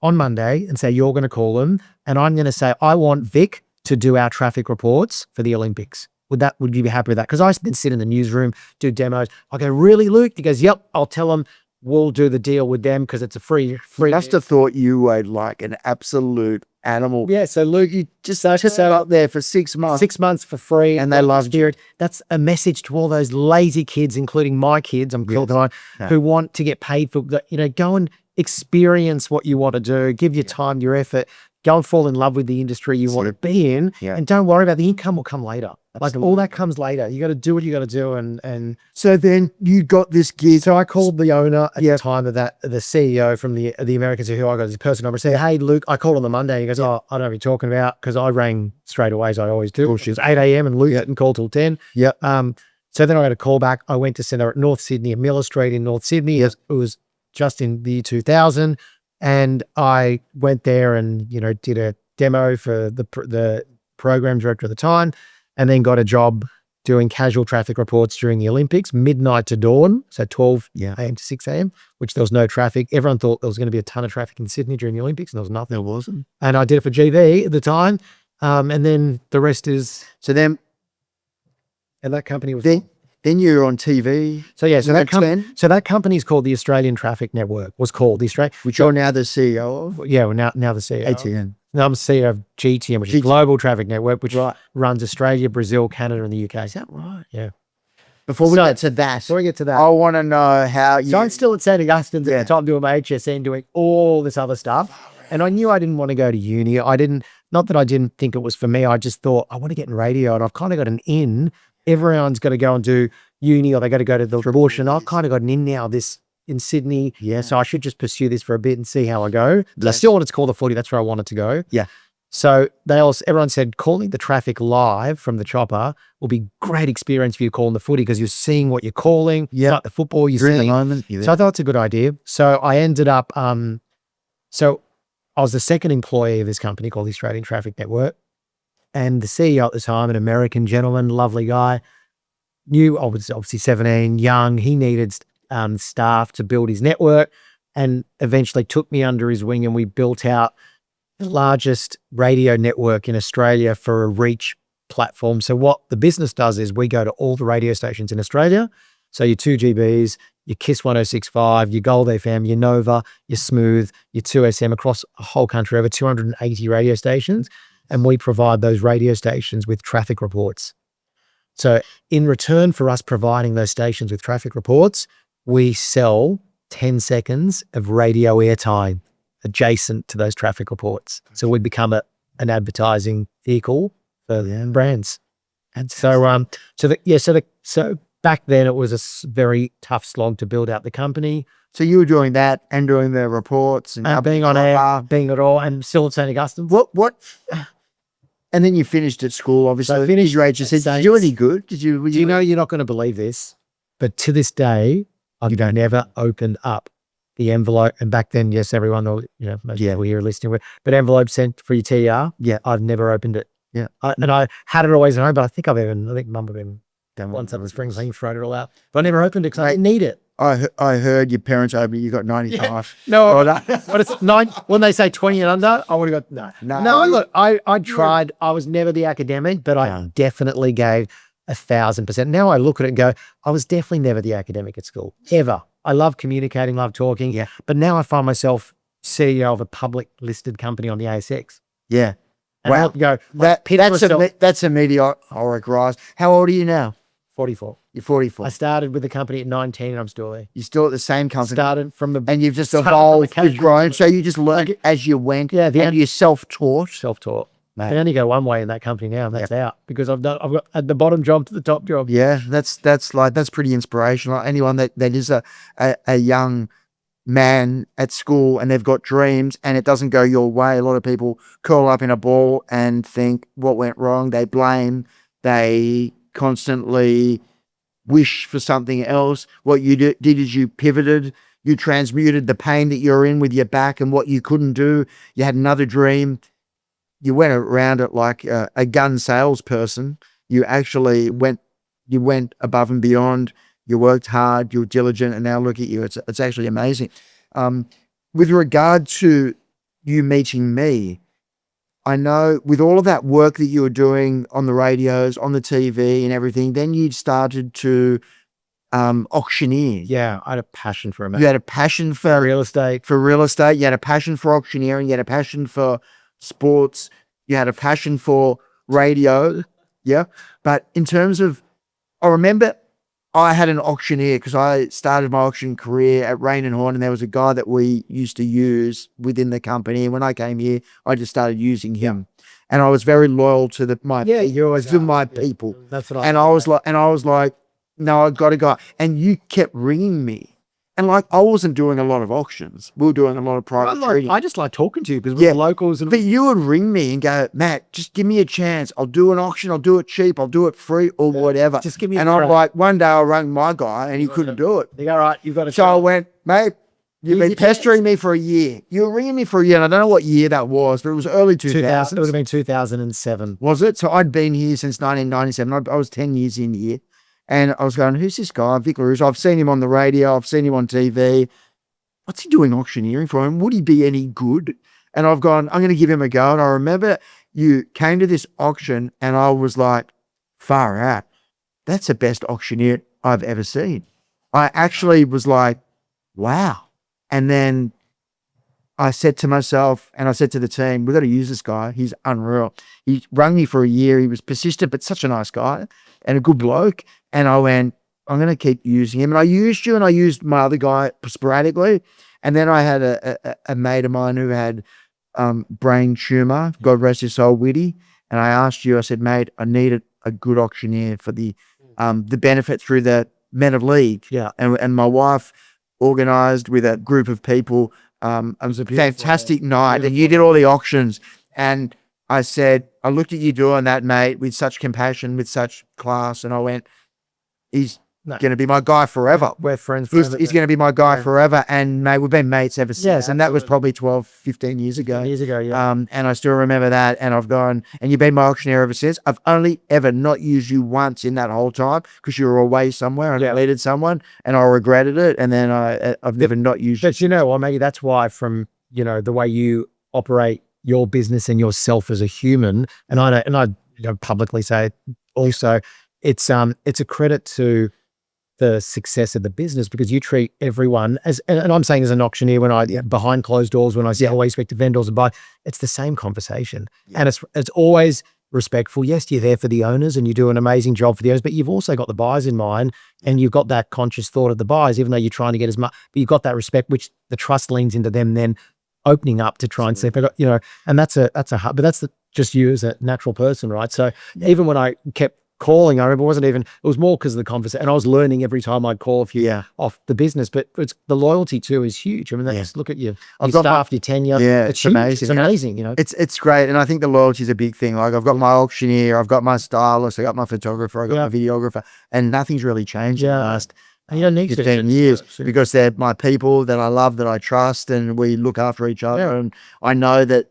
B: on Monday and say, you're going to call them. And I'm going to say, I want Vic to do our traffic reports for the Olympics. Would you be happy with that? Because I then sit in the newsroom, do demos. I go, really, Luke? He goes, yep, I'll tell them we'll do the deal with them because it's a free.
A: You must have thought you were like an absolute animal.
B: Yeah, so Luke, you just
A: sat up there for 6 months.
B: 6 months for free.
A: And they loved you.
B: That's a message to all those lazy kids, including my kids, who want to get paid for, go and experience what you want to do, give your time, your effort, go and fall in love with the industry you want to be in, and don't worry about the income will come later. Absolutely. Like all that comes later. You got to do what you got to do. And
A: so then you got this gig.
B: So I called the owner at the time of that, the CEO from the Americans who I got his personal number, said, hey, Luke, I called on the Monday. He goes, oh, I don't know what you're talking about, because I rang straight away as I always do. It was 8 a.m. and Luke didn't call till 10.
A: Yeah.
B: So then I got a call back. I went to Centre at North Sydney, at Miller Street in North Sydney. It was just in the year 2000. And I went there and, did a demo for the program director at the time, and then got a job doing casual traffic reports during the Olympics, midnight to dawn. So 12 a.m. to 6 a.m., which there was no traffic. Everyone thought there was going to be a ton of traffic in Sydney during the Olympics, and there was nothing.
A: There wasn't.
B: And I did it for GB at the time. And then the rest is.
A: So then.
B: And that company was.
A: Then you're on TV.
B: So that company is called the Australian Traffic Network. Was called the Australian,
A: which you're now the CEO of.
B: Yeah, well, now the CEO.
A: ATN.
B: No, I'm CEO of GTN, which is Global Traffic Network, which runs Australia, Brazil, Canada, and the UK.
A: Is that right?
B: Yeah.
A: Before we get to that, I want to know how you.
B: So I'm still at St. Augustine's at the time doing my HSN, doing all this other stuff. And I knew I didn't want to go to uni. Not that I didn't think it was for me. I just thought I want to get in radio, and I've kind of got an in. Everyone's got to go and do uni, or they got to go to the abortion. I've kind of got an in now in Sydney. Yeah. So I should just pursue this for a bit and see how I go. But I still wanted to call the footy. That's where I wanted to go.
A: Yeah.
B: So everyone said calling the traffic live from the chopper will be great experience for you calling the footy, because you're seeing what you're calling. Yeah. Like the football you're seeing.
A: The moment.
B: So I thought it's a good idea. So I ended up, so I was the second employee of this company called the Australian Traffic Network. And the CEO at the time, an American gentleman, lovely guy, knew I was obviously 17, young. He needed staff to build his network, and eventually took me under his wing, and we built out the largest radio network in Australia for a reach platform. So what the business does is we go to all the radio stations in Australia. So your 2GBs, your KISS 1065, your Gold FM, your Nova, your Smooth, your 2SM, across a whole country, over 280 radio stations. And we provide those radio stations with traffic reports. So in return for us providing those stations with traffic reports, we sell 10 seconds of radio airtime adjacent to those traffic reports. So we become an advertising vehicle for brands. And so back then it was a very tough slog to build out the company.
A: So you were doing that and doing the reports and
B: being on air, being it all, and still at St. Augustine's.
A: What? And then you finished at school, obviously.
B: So I finished
A: your age. Did you do any good?
B: Do you know, you're not going to believe this, but to this day, I've never opened up the envelope, and back then, yes, everyone, most people here are listening, but envelope sent for your TR.
A: Yeah.
B: I've never opened it.
A: Yeah.
B: And I had it always at home, but I think Mum have been done once up the spring clean, thrown it all out. But I never opened it because I didn't need it.
A: I heard your parents opened it, you got 95.
B: Yeah. No, but it's 9, when they say 20 and under, I would have got, no, look, I tried, I was never the academic, but I definitely gave 1,000%. Now I look at it and go, I was definitely never the academic at school, ever. I love communicating, love talking. Yeah. But now I find myself CEO of a public listed company on the ASX.
A: Yeah.
B: And
A: wow. That's a meteoric rise. How old are you now?
B: 44.
A: You're 44.
B: I started with the company at 19 and I'm still there.
A: You're still at the same company.
B: Started from the...
A: And you've just evolved, you've grown. So you just learned as you went. Yeah. And you're self-taught.
B: Self-taught. I only go one way in that company now, and that's out, because I've got at the bottom job to the top job.
A: Yeah, that's pretty inspirational. Anyone that is a young man at school and they've got dreams and it doesn't go your way, a lot of people curl up in a ball and think what went wrong. They blame. They constantly wish for something else. What you did is you pivoted. You transmuted the pain that you're in with your back and what you couldn't do. You had another dream. You went around it like a gun salesperson. You actually went above and beyond. You worked hard, you were diligent, and now look at you. It's actually amazing. With regard to you meeting me, I know with all of that work that you were doing on the radios, on the TV and everything, then you started to auctioneer.
B: Yeah, I had a passion for it.
A: You had a passion for
B: real estate.
A: You had a passion for auctioneering. You had a passion for sports, you had a passion for radio, yeah. But in terms of, I remember I had an auctioneer because I started my auction career at Rain and Horn, and there was a guy that we used to use within the company. And when I came here, I just started using him, and I was very loyal to my people. That's what I was like, no, I got to go. And you kept ringing me. And like, I wasn't doing a lot of auctions. We were doing a lot of private trading.
B: I just like talking to you because we're locals.
A: But you would ring me and go, Matt, just give me a chance. I'll do an auction. I'll do it cheap. I'll do it free or whatever.
B: Just give me
A: And I'm like, one day I rang my guy and he couldn't do it.
B: They go, all right, you've got to.
A: So I went, mate, you've been pestering me for a year. You were ringing me for a year. And I don't know what year that was, but it was early 2000.
B: It would have been 2007.
A: Was it? So I'd been here since 1997. I was 10 years in here. And I was going, who's this guy? Vic Lorusso. I've seen him on the radio. I've seen him on TV. What's he doing auctioneering for him? Would he be any good? And I've gone, I'm going to give him a go. And I remember you came to this auction and I was like, far out. That's the best auctioneer I've ever seen. I actually was like, wow. And then I said to myself, and I said to the team, we've got to use this guy. He's unreal. He rang me for a year. He was persistent, but such a nice guy and a good bloke. And I went, I'm going to keep using him. And I used you and I used my other guy sporadically. And then I had a mate of mine who had brain tumor, God rest his soul, Witty. And I asked you, I said, mate, I needed a good auctioneer for the benefit through the Men of League.
B: Yeah.
A: And my wife organized with a group of people a fantastic night. And you did all the auctions. And I said, I looked at you doing that, mate, with such compassion, with such class. And I went, he's going to be my guy forever.
B: We're friends.
A: He's going to be my guy forever. And mate, we've been mates ever since. And that was probably 12, 15 years ago. And I still remember that. And I've gone, and you've been my auctioneer ever since. I've only ever not used you once in that whole time because you were away somewhere and I needed someone and I regretted it. And then I've never not used you.
B: But you know what, Maggie, that's why from, the way you operate your business and yourself as a human, and I publicly say it also, it's a credit to the success of the business because you treat everyone as, and I'm saying as an auctioneer when behind closed doors, when I always speak to vendors and buy, it's the same conversation. And it's always respectful. Yes, you're there for the owners and you do an amazing job for the owners, but you've also got the buyers in mind and you've got that conscious thought of the buyers, even though you're trying to get as much, but you've got that respect, which the trust leans into them then opening up to try and see if I got, and that's a hard, but that's just you as a natural person, right? So even when I kept calling, I remember it was more because of the conversation, and I was learning every time I'd call off the business, but the loyalty too is huge. I mean, just look at you, your staff, your tenure.
A: Yeah,
B: it's
A: amazing.
B: It's amazing,
A: It's great. And I think the loyalty is a big thing. Like I've got my auctioneer, I've got my stylist, I got my photographer, I got my videographer, and nothing's really changed in the last
B: And you don't need
A: 15 years because they're my people that I love, that I trust, and we look after each other.
B: Yeah.
A: And I know that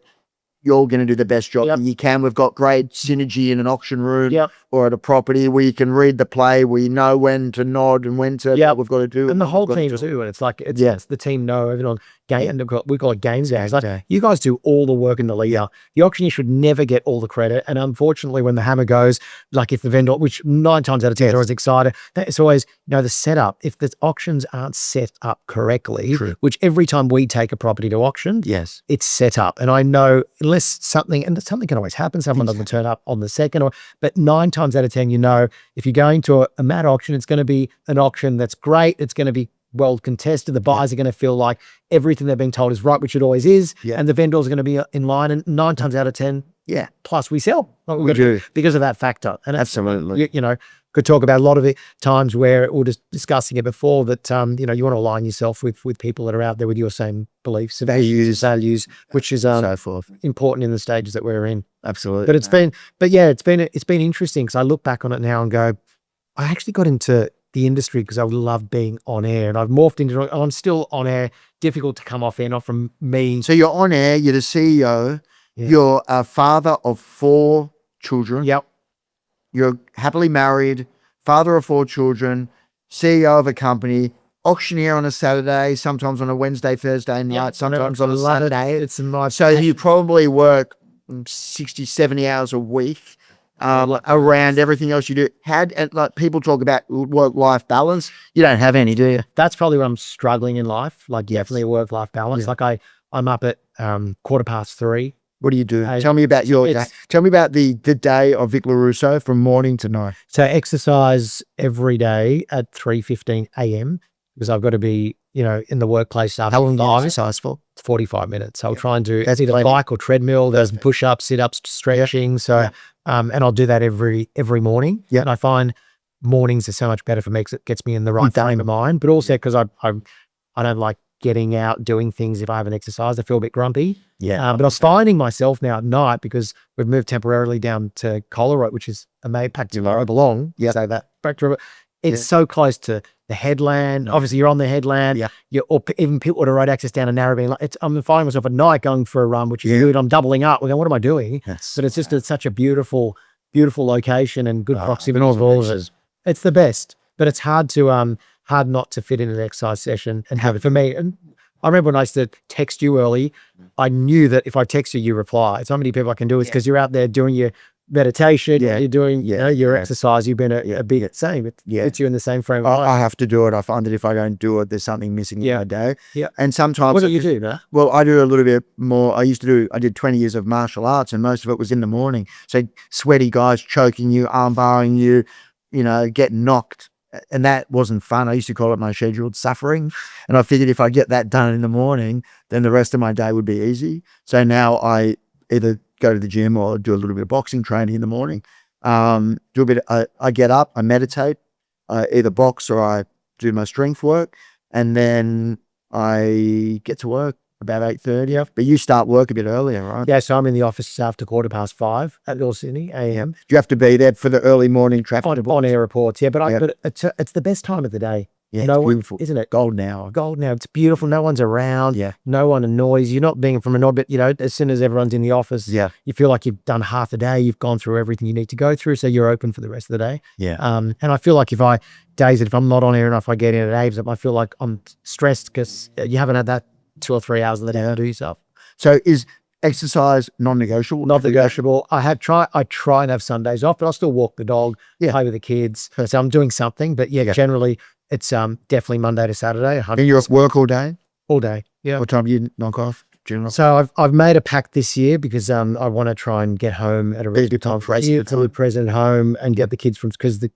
A: you're going to do the best job
B: Yep.
A: that you can. We've got great synergy in an auction room
B: Yep.
A: or at a property where you can read the play. We know when to nod and when to,
B: Yep.
A: what we've got to do.
B: And the whole
A: We've got to
B: team
A: do it.
B: too. And it's like, it's,
A: Yeah.
B: it's the team know everyone game.
A: Yeah.
B: And we call it games days. Like,
A: Okay.
B: you guys do all the work in the lead up. The auctioneer should never get all the credit. And unfortunately, when the hammer goes, like if the vendor, which 9 times out of 10
A: Yes.
B: is always excited, it's always, the setup. If the auctions aren't set up correctly,
A: True.
B: which every time we take a property to auction,
A: Yes.
B: it's set up. And I know unless something, and something can always happen, someone doesn't turn up on the second, but 9 times out of 10, if you're going to a mat auction, it's going to be an auction that's great. It's going to be well contested. The buyers are going to feel like everything they're being told is right, which it always is.
A: Yeah.
B: And the vendors are going to be in line. And 9 times out of 10, plus we sell. Like,
A: We do.
B: because of that factor. And
A: Absolutely.
B: could talk about a lot of it times where we're just discussing it before that, you want to align yourself with people that are out there with your same beliefs, values, which is
A: So forth.
B: important in the stages that we're in.
A: Absolutely.
B: But it's been interesting because I look back on it now and go, I actually got into the industry because I love being on air, and I've morphed into it. I'm still on air. Difficult to come off air, not from me.
A: So you're on air, you're the CEO, you're a father of 4 children.
B: Yep.
A: You're happily married, father of 4 children, CEO of a company, auctioneer on a Saturday, sometimes on a Wednesday, Thursday night, sometimes on a Saturday.
B: It's a nice.
A: So you probably work 60, 70 hours a week around everything else you do. And like people talk about work-life balance. You don't have any, do you?
B: That's probably what I'm struggling in life. Like definitely a work-life balance.
A: Yeah.
B: Like I'm up at 3:15.
A: What do you do?
B: I-
A: Tell me about your day.
B: it's-
A: Tell me about the day of Vic Lorusso from morning to night.
B: So exercise every day at 3:15 a.m. because I've got to be, in the workplace.
A: How long do you
B: five.
A: exercise for?
B: 45 minutes. I'll try and do
A: That's
B: either
A: plenty.
B: bike or treadmill. There's push-ups, sit-ups, stretching. So, and I'll do that every morning.
A: Yeah.
B: And I find mornings are so much better for me because it gets me in the right frame of mind, but also because I don't like getting out doing things if I haven't exercised. I feel a bit grumpy.
A: Yeah.
B: But I was finding myself now at night because we've moved temporarily down to Colorado, which is back to where I belong.
A: Yeah.
B: So that back to it's so close to the headland. Obviously, you're on the headland.
A: Yeah.
B: Even people to road access down to Narrabeen. I'm finding myself at night going for a run, which is good. I'm doubling up. We're going, what am I doing?
A: Yes.
B: But it's just such a beautiful location and good proximity.
A: Northern
B: to all of
A: Beaches.
B: it. It's the best, but it's hard not to fit in an exercise session and have it for me. And I remember when I used to text you early, I knew that if I text you, you reply. So many people I can do is because you're out there doing your meditation, you're doing your exercise, you've been a big same. It's you in the same frame of mind.
A: I have to do it. I find that if I don't do it, there's something missing in my day.
B: Yeah.
A: And sometimes
B: What do you do, man?
A: Well, I do a little bit more. I did 20 years of martial arts and most of it was in the morning. So sweaty guys choking you, arm barring you, getting knocked. And that wasn't fun. I used to call it my scheduled suffering. And I figured if I get that done in the morning, then the rest of my day would be easy. So now I either go to the gym or do a little bit of boxing training in the morning. I get up, I meditate, I either box or I do my strength work. And then I get to work about 8:30. But you start work a bit earlier, right?
B: Yeah, so I'm in the office after 5:15 at North Sydney AM.
A: Do you have to be there for the early morning traffic?
B: On air reports, but it's the best time of the day.
A: Yeah, it's beautiful.
B: Isn't it?
A: Golden hour.
B: Golden hour. It's beautiful. No one's around.
A: Yeah.
B: No one annoys. You're not being from an orbit, as soon as everyone's in the office, you feel like you've done half a day. You've gone through everything you need to go through. So you're open for the rest of the day.
A: Yeah.
B: And I feel like if I'm not on air enough, I get in at 8, I feel like I'm stressed because you haven't had that 2 or 3 hours of the day to do yourself.
A: So is exercise non-negotiable?
B: Not negotiable. I try and have Sundays off, but I'll still walk the dog, play with the kids. So I'm doing something, but generally it's definitely Monday to Saturday.
A: And you're at work all day?
B: All day. Yeah.
A: What time do you knock off? Generally?
B: So I've made a pact this year because I want to try and get home at a really good time for us to be present home and get the kids from, because the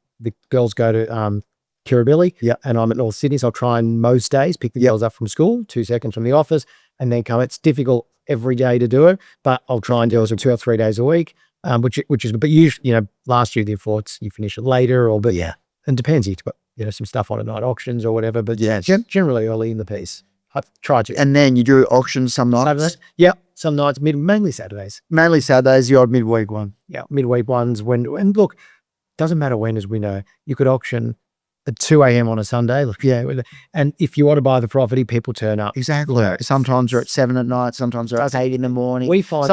B: girls go to Kirribilli and I'm at North Sydney. So I'll try and most days pick the girls up from school, 2 seconds from the office and then come. It's difficult every day to do it, but I'll try and do it 2 or 3 days a week, which is, but usually, last year, therefore you finish it later and depends. You've got, some stuff on at night auctions or whatever, but generally early in the piece. I've tried to.
A: And then you do auctions some nights?
B: Saturdays? Yeah, some nights, mainly Saturdays.
A: Mainly Saturdays, the odd midweek one.
B: Yeah, midweek ones and look, doesn't matter when, as we know, you could auction at 2 a.m. on a Sunday. Look, and if you want to buy the property, people turn up.
A: Exactly. Sometimes they're at 7 at night. Sometimes they're at 8 in the morning.
B: We find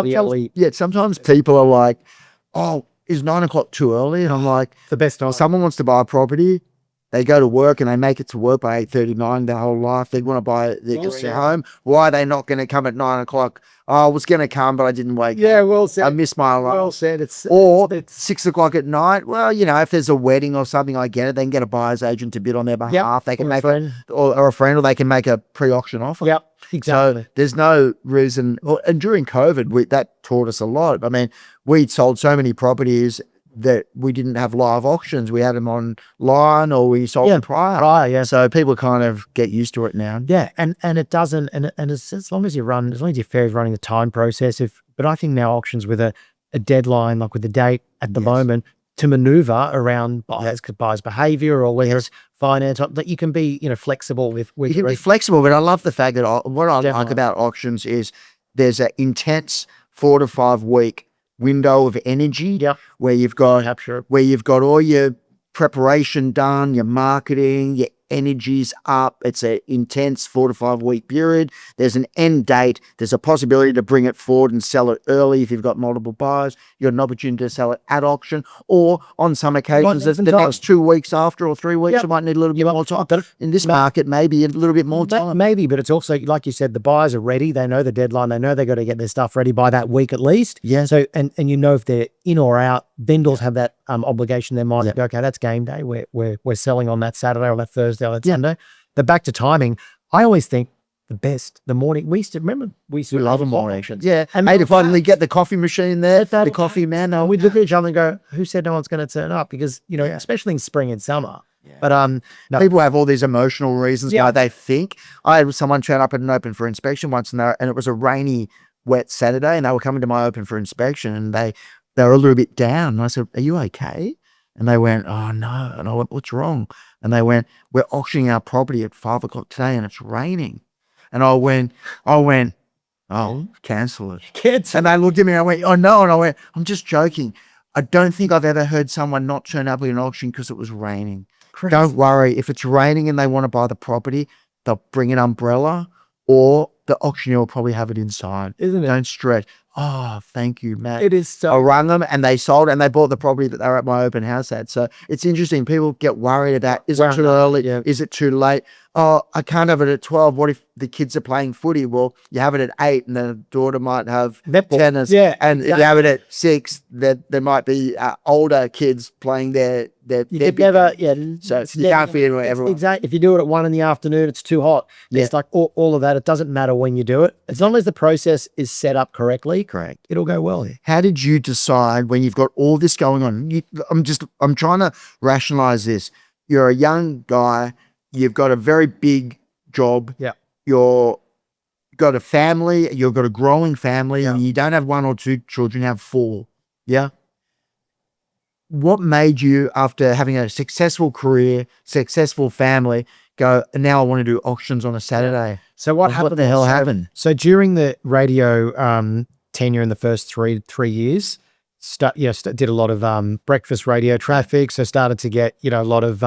A: sometimes people are like, oh, is 9 o'clock too early? And I'm like,
B: the best time.
A: Someone wants to buy a property. They go to work and they make it to work by 8:39 their whole life. They want to buy it. They get their home. Why are they not going to come at 9 o'clock? Oh, I was going to come, but I didn't wake up.
B: Well said.
A: I missed my alarm.
B: Well said. It's
A: 6 o'clock at night. Well, if there's a wedding or something, I get it. They can get a buyer's agent to bid on their behalf. They can make or a friend, or they can make a pre-auction offer.
B: Yep, exactly.
A: So there's no reason. And during COVID, that taught us a lot. I mean, we'd sold so many properties that we didn't have live auctions. We had them online, or we sold them prior. So people kind of get used to it now.
B: Yeah, and it doesn't, and as long as you're fair running the time process. But I think now auctions with a deadline, like with the date at the moment, to maneuver around buyers' behavior or whether it's finance, that you can be flexible with.
A: You can be flexible, but I love the fact that what I like about auctions is there's an intense 4 to 5 week window of energy where you've got all your preparation done, your marketing, your energy's up. It's an intense 4 to 5 week period. There's an end date. There's a possibility to bring it forward and sell it early if you've got multiple buyers. You got an opportunity to sell it at auction, or on some occasions, the next 2 weeks after or 3 weeks, you might need a little bit more time. In this market, maybe a little bit more time.
B: Maybe, but it's also, like you said, the buyers are ready. They know the deadline. They know they've got to get their stuff ready by that week at least.
A: Yeah.
B: So, and if they're in or out, vendors have that obligation. They might go, okay, that's game day. We're selling on that Saturday or that Thursday or that Sunday. But back to timing, I always think the morning. We love the morning auctions.
A: Yeah. And mate, if I get the coffee machine there, the coffee man,
B: we'd look at each other and go, who said no one's going to turn up? Because, especially in spring and summer. Yeah. But
A: people have all these emotional reasons why they think. I had someone turn up at an open for inspection once, and it was a rainy, wet Saturday, and they were coming to my open for inspection, and they were a little bit down. And I said, "Are you okay?" And they went, "Oh no." And I went, "What's wrong?" And they went, "We're auctioning our property at 5 o'clock today, and it's raining." And I went, "Oh, cancel it." And they looked at me, and I went, "Oh no." And I went, "I'm just joking. I don't think I've ever heard someone not turn up at an auction because it was raining. Crazy. Don't worry. If it's raining and they want to buy the property, they'll bring an umbrella, or the auctioneer will probably have it inside.
B: Isn't it?
A: Don't stress." Oh, thank you, Matt.
B: It is so.
A: I rang them and they sold, and they bought the property that they were at my open house at. So it's interesting. People get worried about, is it too early? Yeah. Is it too late? Oh, I can't have it at 12. What if the kids are playing footy? Well, you have it at 8, and then the daughter might have tennis.
B: Yeah,
A: and if you have it at 6, there might be older kids playing their So you can't fit in everyone.
B: Exactly. If you do it at 1 in the afternoon, it's too hot. Yeah. It's like all of that. It doesn't matter when you do it. As long as the process is set up correctly, it'll go well.
A: How did you decide when you've got all this going on? I'm trying to rationalize this. You're a young guy. You've got a very big job.
B: Yeah.
A: You've got a family. You've got a growing family. Yeah. And you don't have 1 or 2 children. You have 4. Yeah. What made you, after having a successful career, successful family, go, now I want to do auctions on a Saturday?
B: So what the hell happened? So during the radio tenure in the first three years, did a lot of breakfast radio traffic. So started to get, a lot of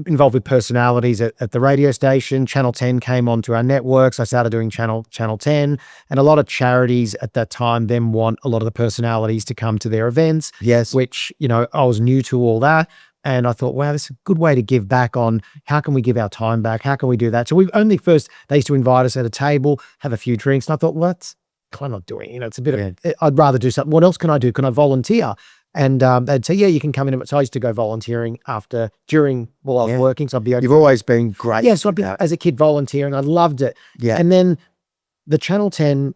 B: involved with personalities at the radio station. Channel 10 came onto our networks. I started doing Channel 10, and a lot of charities at that time then want a lot of the personalities to come to their events.
A: Yes.
B: Which, I was new to all that. And I thought, wow, this is a good way to give back on how can we give our time back? How can we do that? So they used to invite us at a table, have a few drinks. And I thought, well, I'm not doing, it's a bit of, I'd rather do something. What else can I do? Can I volunteer? And they'd say, yeah, you can come in. So I used to go volunteering while I was working. So I'd be
A: You've always been great.
B: Yeah, so I'd be as a kid volunteering. I loved it.
A: Yeah.
B: And then the Channel 10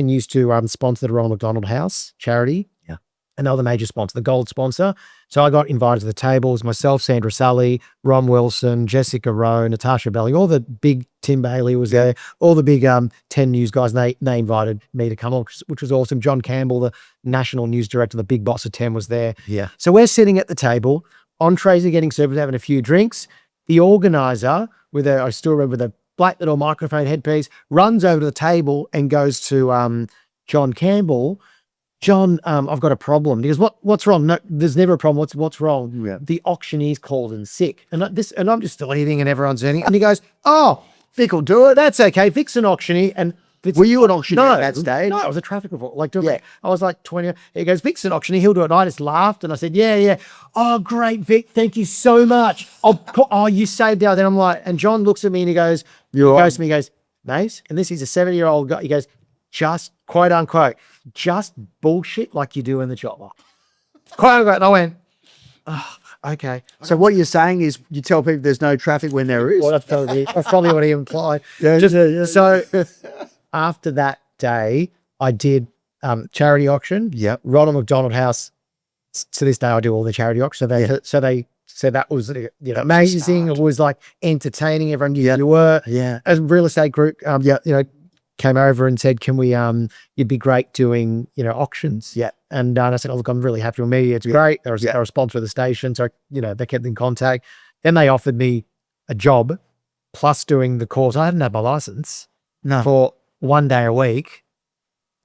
B: used to sponsor the Ronald McDonald House charity.
A: Yeah.
B: And they were the major sponsor, the gold sponsor. So I got invited to the tables, myself, Sandra Sully, Ron Wilson, Jessica Rowe, Natasha Belly, all the big, Tim Bailey was there, all the big 10 News guys, and they invited me to come on, which was awesome. John Campbell, the national news director, the big boss of 10 was there.
A: Yeah.
B: So we're sitting at the table, entrees are getting served, having a few drinks. The organizer, I still remember, with a black little microphone headpiece, runs over to the table and goes to John Campbell, John, I've got a problem. He goes, what's wrong? No, there's never a problem. What's wrong?
A: Yeah.
B: The auctioneer's called in sick. And I'm just still eating and everyone's eating. And he goes, oh, Vic will do it. That's okay. Vic's an auctioneer. And
A: Were you an auctioneer at that stage?
B: No, I was a traffic reporter. Like, I was like 20. He goes, Vic's an auctioneer. He'll do it. And I just laughed and I said, yeah. Oh, great, Vic. Thank you so much. You saved out. Then I'm like, and John looks at me and he goes, mate, and this is a 70-year-old guy. He goes, just quote unquote, just bullshit like you do in the chopper. Quote unquote. And I went, oh, okay.
A: So what you're saying is you tell people there's no traffic when there is.
B: Well, that's probably what he implied. So after that day, I did charity auction.
A: Yep.
B: Ronald McDonald House. To this day, I do all the charity auction. So they said that was amazing. It was like entertaining. Everyone knew who you were.
A: Yeah.
B: As a real estate group, came over and said, "Can we? You'd be great doing auctions."
A: Yeah.
B: And I said, "Oh look, I'm really happy with me. It's great. They're a sponsor of the station, so they kept in contact." Then they offered me a job, plus doing the course. I hadn't had my license for 1 day a week,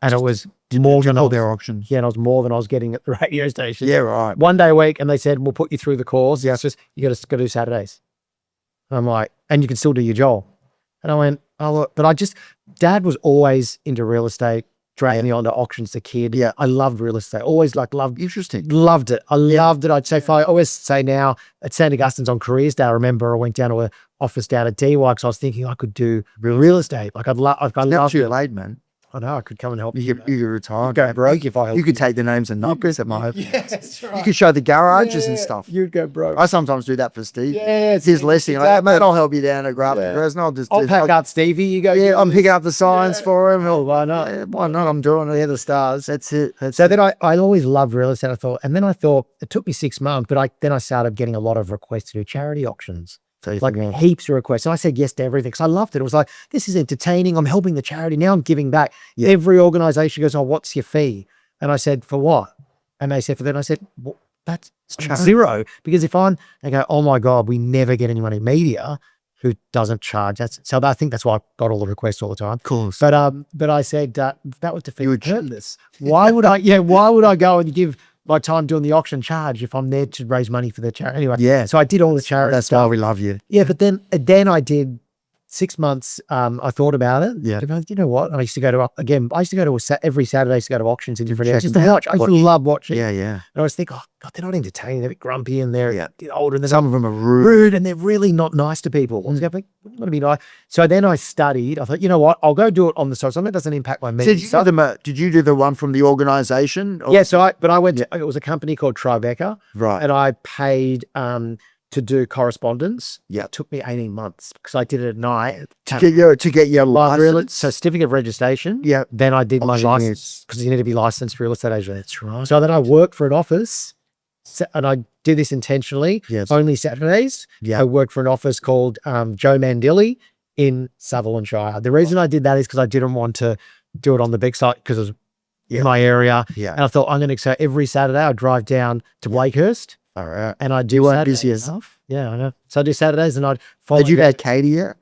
B: and it was more than
A: their auctions.
B: Yeah, and it was more than I was getting at the radio station.
A: Yeah, right.
B: 1 day a week, and they said, "We'll put you through the course." Yeah, it's just you got to do Saturdays. And I'm like, and you can still do your job. And I went, oh look, but Dad was always into real estate, dragging me onto auctions as a kid. Yeah, I loved real estate. Always loved.
A: Interesting.
B: Loved it. I loved it. I always say now at St. Augustine's on Careers Day, I remember I went down to an office down at DY because I was thinking I could do real estate. Like I loved
A: too
B: it.
A: late, man.
B: I know I could come and help
A: you. You could retire.
B: Go broke if I helped.
A: You could take the names and numbers at my home.
B: Yeah, that's right.
A: You could show the garages and stuff.
B: You'd go broke.
A: I sometimes do that for Steve.
B: Yeah,
A: it's his listing. Like, mate, I'll help you down at Grafton Crest. And
B: I'll pack up Stevie. You go.
A: Yeah, I'm picking up the signs for him.
B: Oh, why not?
A: Why not? I'm doing it. The stars. That's it.
B: Then I always loved real estate. And then I thought it took me 6 months, but then I started getting a lot of requests to do charity auctions.
A: So
B: like heaps of requests. So I said yes to everything because I loved it. It was like, this is entertaining. I'm helping the charity. Now I'm giving back. Yeah. Every organization goes, oh, what's your fee? And I said, for what? And they said, for that. I said, well, that's zero. Because they go, oh my God, we never get anyone in media who doesn't charge. So I think that's why I got all the requests all the time.
A: Cool.
B: But I said, that would defeat the purpose. Why would I go and give my time doing the auction charge if I'm there to raise money for the charity? Anyway,
A: yeah.
B: So I did all the charity
A: That's
B: stuff.
A: why we love you.
B: Yeah, but then I did 6 months. I thought about it.
A: Yeah.
B: You know what? I used to go to every Saturday to go to auctions in different areas. Just to watch. I used to love watching.
A: Yeah, yeah.
B: And I was thinking, oh God, they're not entertaining. They're a bit grumpy and they're older. And
A: some of them are rude
B: and they're really not nice to people. I was going, I'm going to be nice. So then I studied. I thought, you know what? I'll go do it on the side. Something that doesn't impact my media.
A: Did you do the one from the organization?
B: Yeah. I went to, it was a company called Tribeca.
A: Right.
B: And I paid, to do correspondence.
A: Yeah.
B: It took me 18 months because I did it at night.
A: To get your license.
B: So certificate of registration.
A: Yeah.
B: Then I did my license because you need to be licensed real estate agent.
A: That's right.
B: So then I worked for an office and I did this intentionally.
A: Yes.
B: Only Saturdays.
A: Yeah.
B: I worked for an office called Joe Mandilli in Sutherland Shire. The reason I did that is because I didn't want to do it on the big site because it was in my area.
A: Yeah.
B: And I thought so every Saturday I'd drive down to Blakehurst.
A: All right.
B: And I do.
A: You weren't busy enough.
B: Yeah, I know. So I do Saturdays and I'd follow.
A: Did you get Katie yet?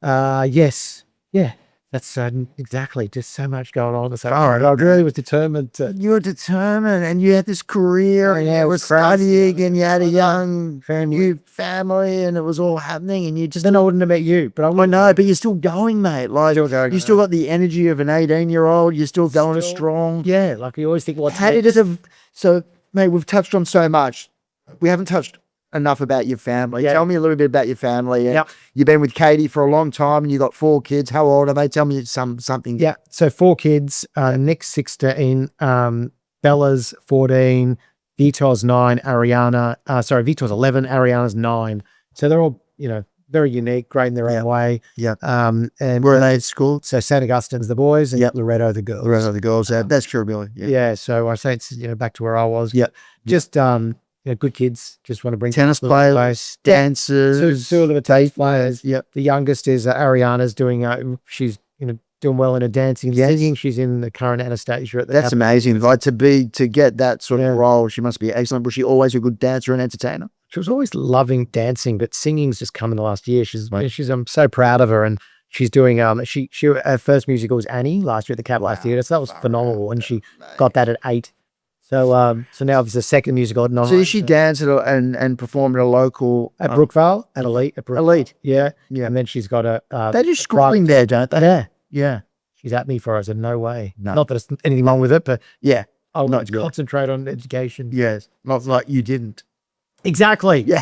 B: Yes. Yeah. That's exactly. Just so much going on. So all right. I really was determined to.
A: You were determined and you had this career and you were studying and you had a young family and it was all happening and you just.
B: Then I wouldn't have met you. But
A: I know, but you're still going, mate. Like you still got the energy of an 18-year-old. You're still going strong.
B: Yeah. Like you always think,
A: So, mate, we've touched on so much. We haven't touched enough about your family. Yeah. Tell me a little bit about your family.
B: Yep.
A: You've been with Katie for a long time and you got 4 kids. How old are they? Tell me something.
B: Yeah. So 4 kids, Nick's 16, Bella's 14, Vitor's 9, Vitor's 11, Ariana's 9. So they're all, very unique, great in their own way.
A: Yeah.
B: And
A: where are they at school?
B: So St. Augustine's the boys and Loretto the girls.
A: Loretto the girls. That's true, Billy.
B: Yeah. So I say it's back to where I was.
A: Yeah.
B: Just good kids. Just want to bring
A: tennis players, dancers,
B: two of them are tennis players.
A: Yep.
B: The youngest is Ariana's doing. She's doing well in her dancing. Singing. She's in the current Anastasia at the.
A: That's amazing. Like to get that sort of role, she must be excellent. Was she always a good dancer and entertainer?
B: She was always loving dancing, but singing's just come in the last year. I'm so proud of her, and she's doing she her first musical was Annie last year at the Cabaret Theatre. So that was phenomenal, and she got that at 8. So so now there's a second musical at 9.
A: So she danced and performed at a local
B: at Brookvale, at Elite,
A: Elite.
B: yeah,
A: Yeah.
B: and then she's got a
A: They do schooling there, don't they?
B: yeah.
A: Yeah.
B: She's at me for it. I said, no way.
A: No.
B: Not that there's anything wrong with it, but
A: Yeah.
B: I'll
A: Not good.
B: concentrate on education.
A: Yes. Not like you didn't.
B: Exactly.
A: Yeah.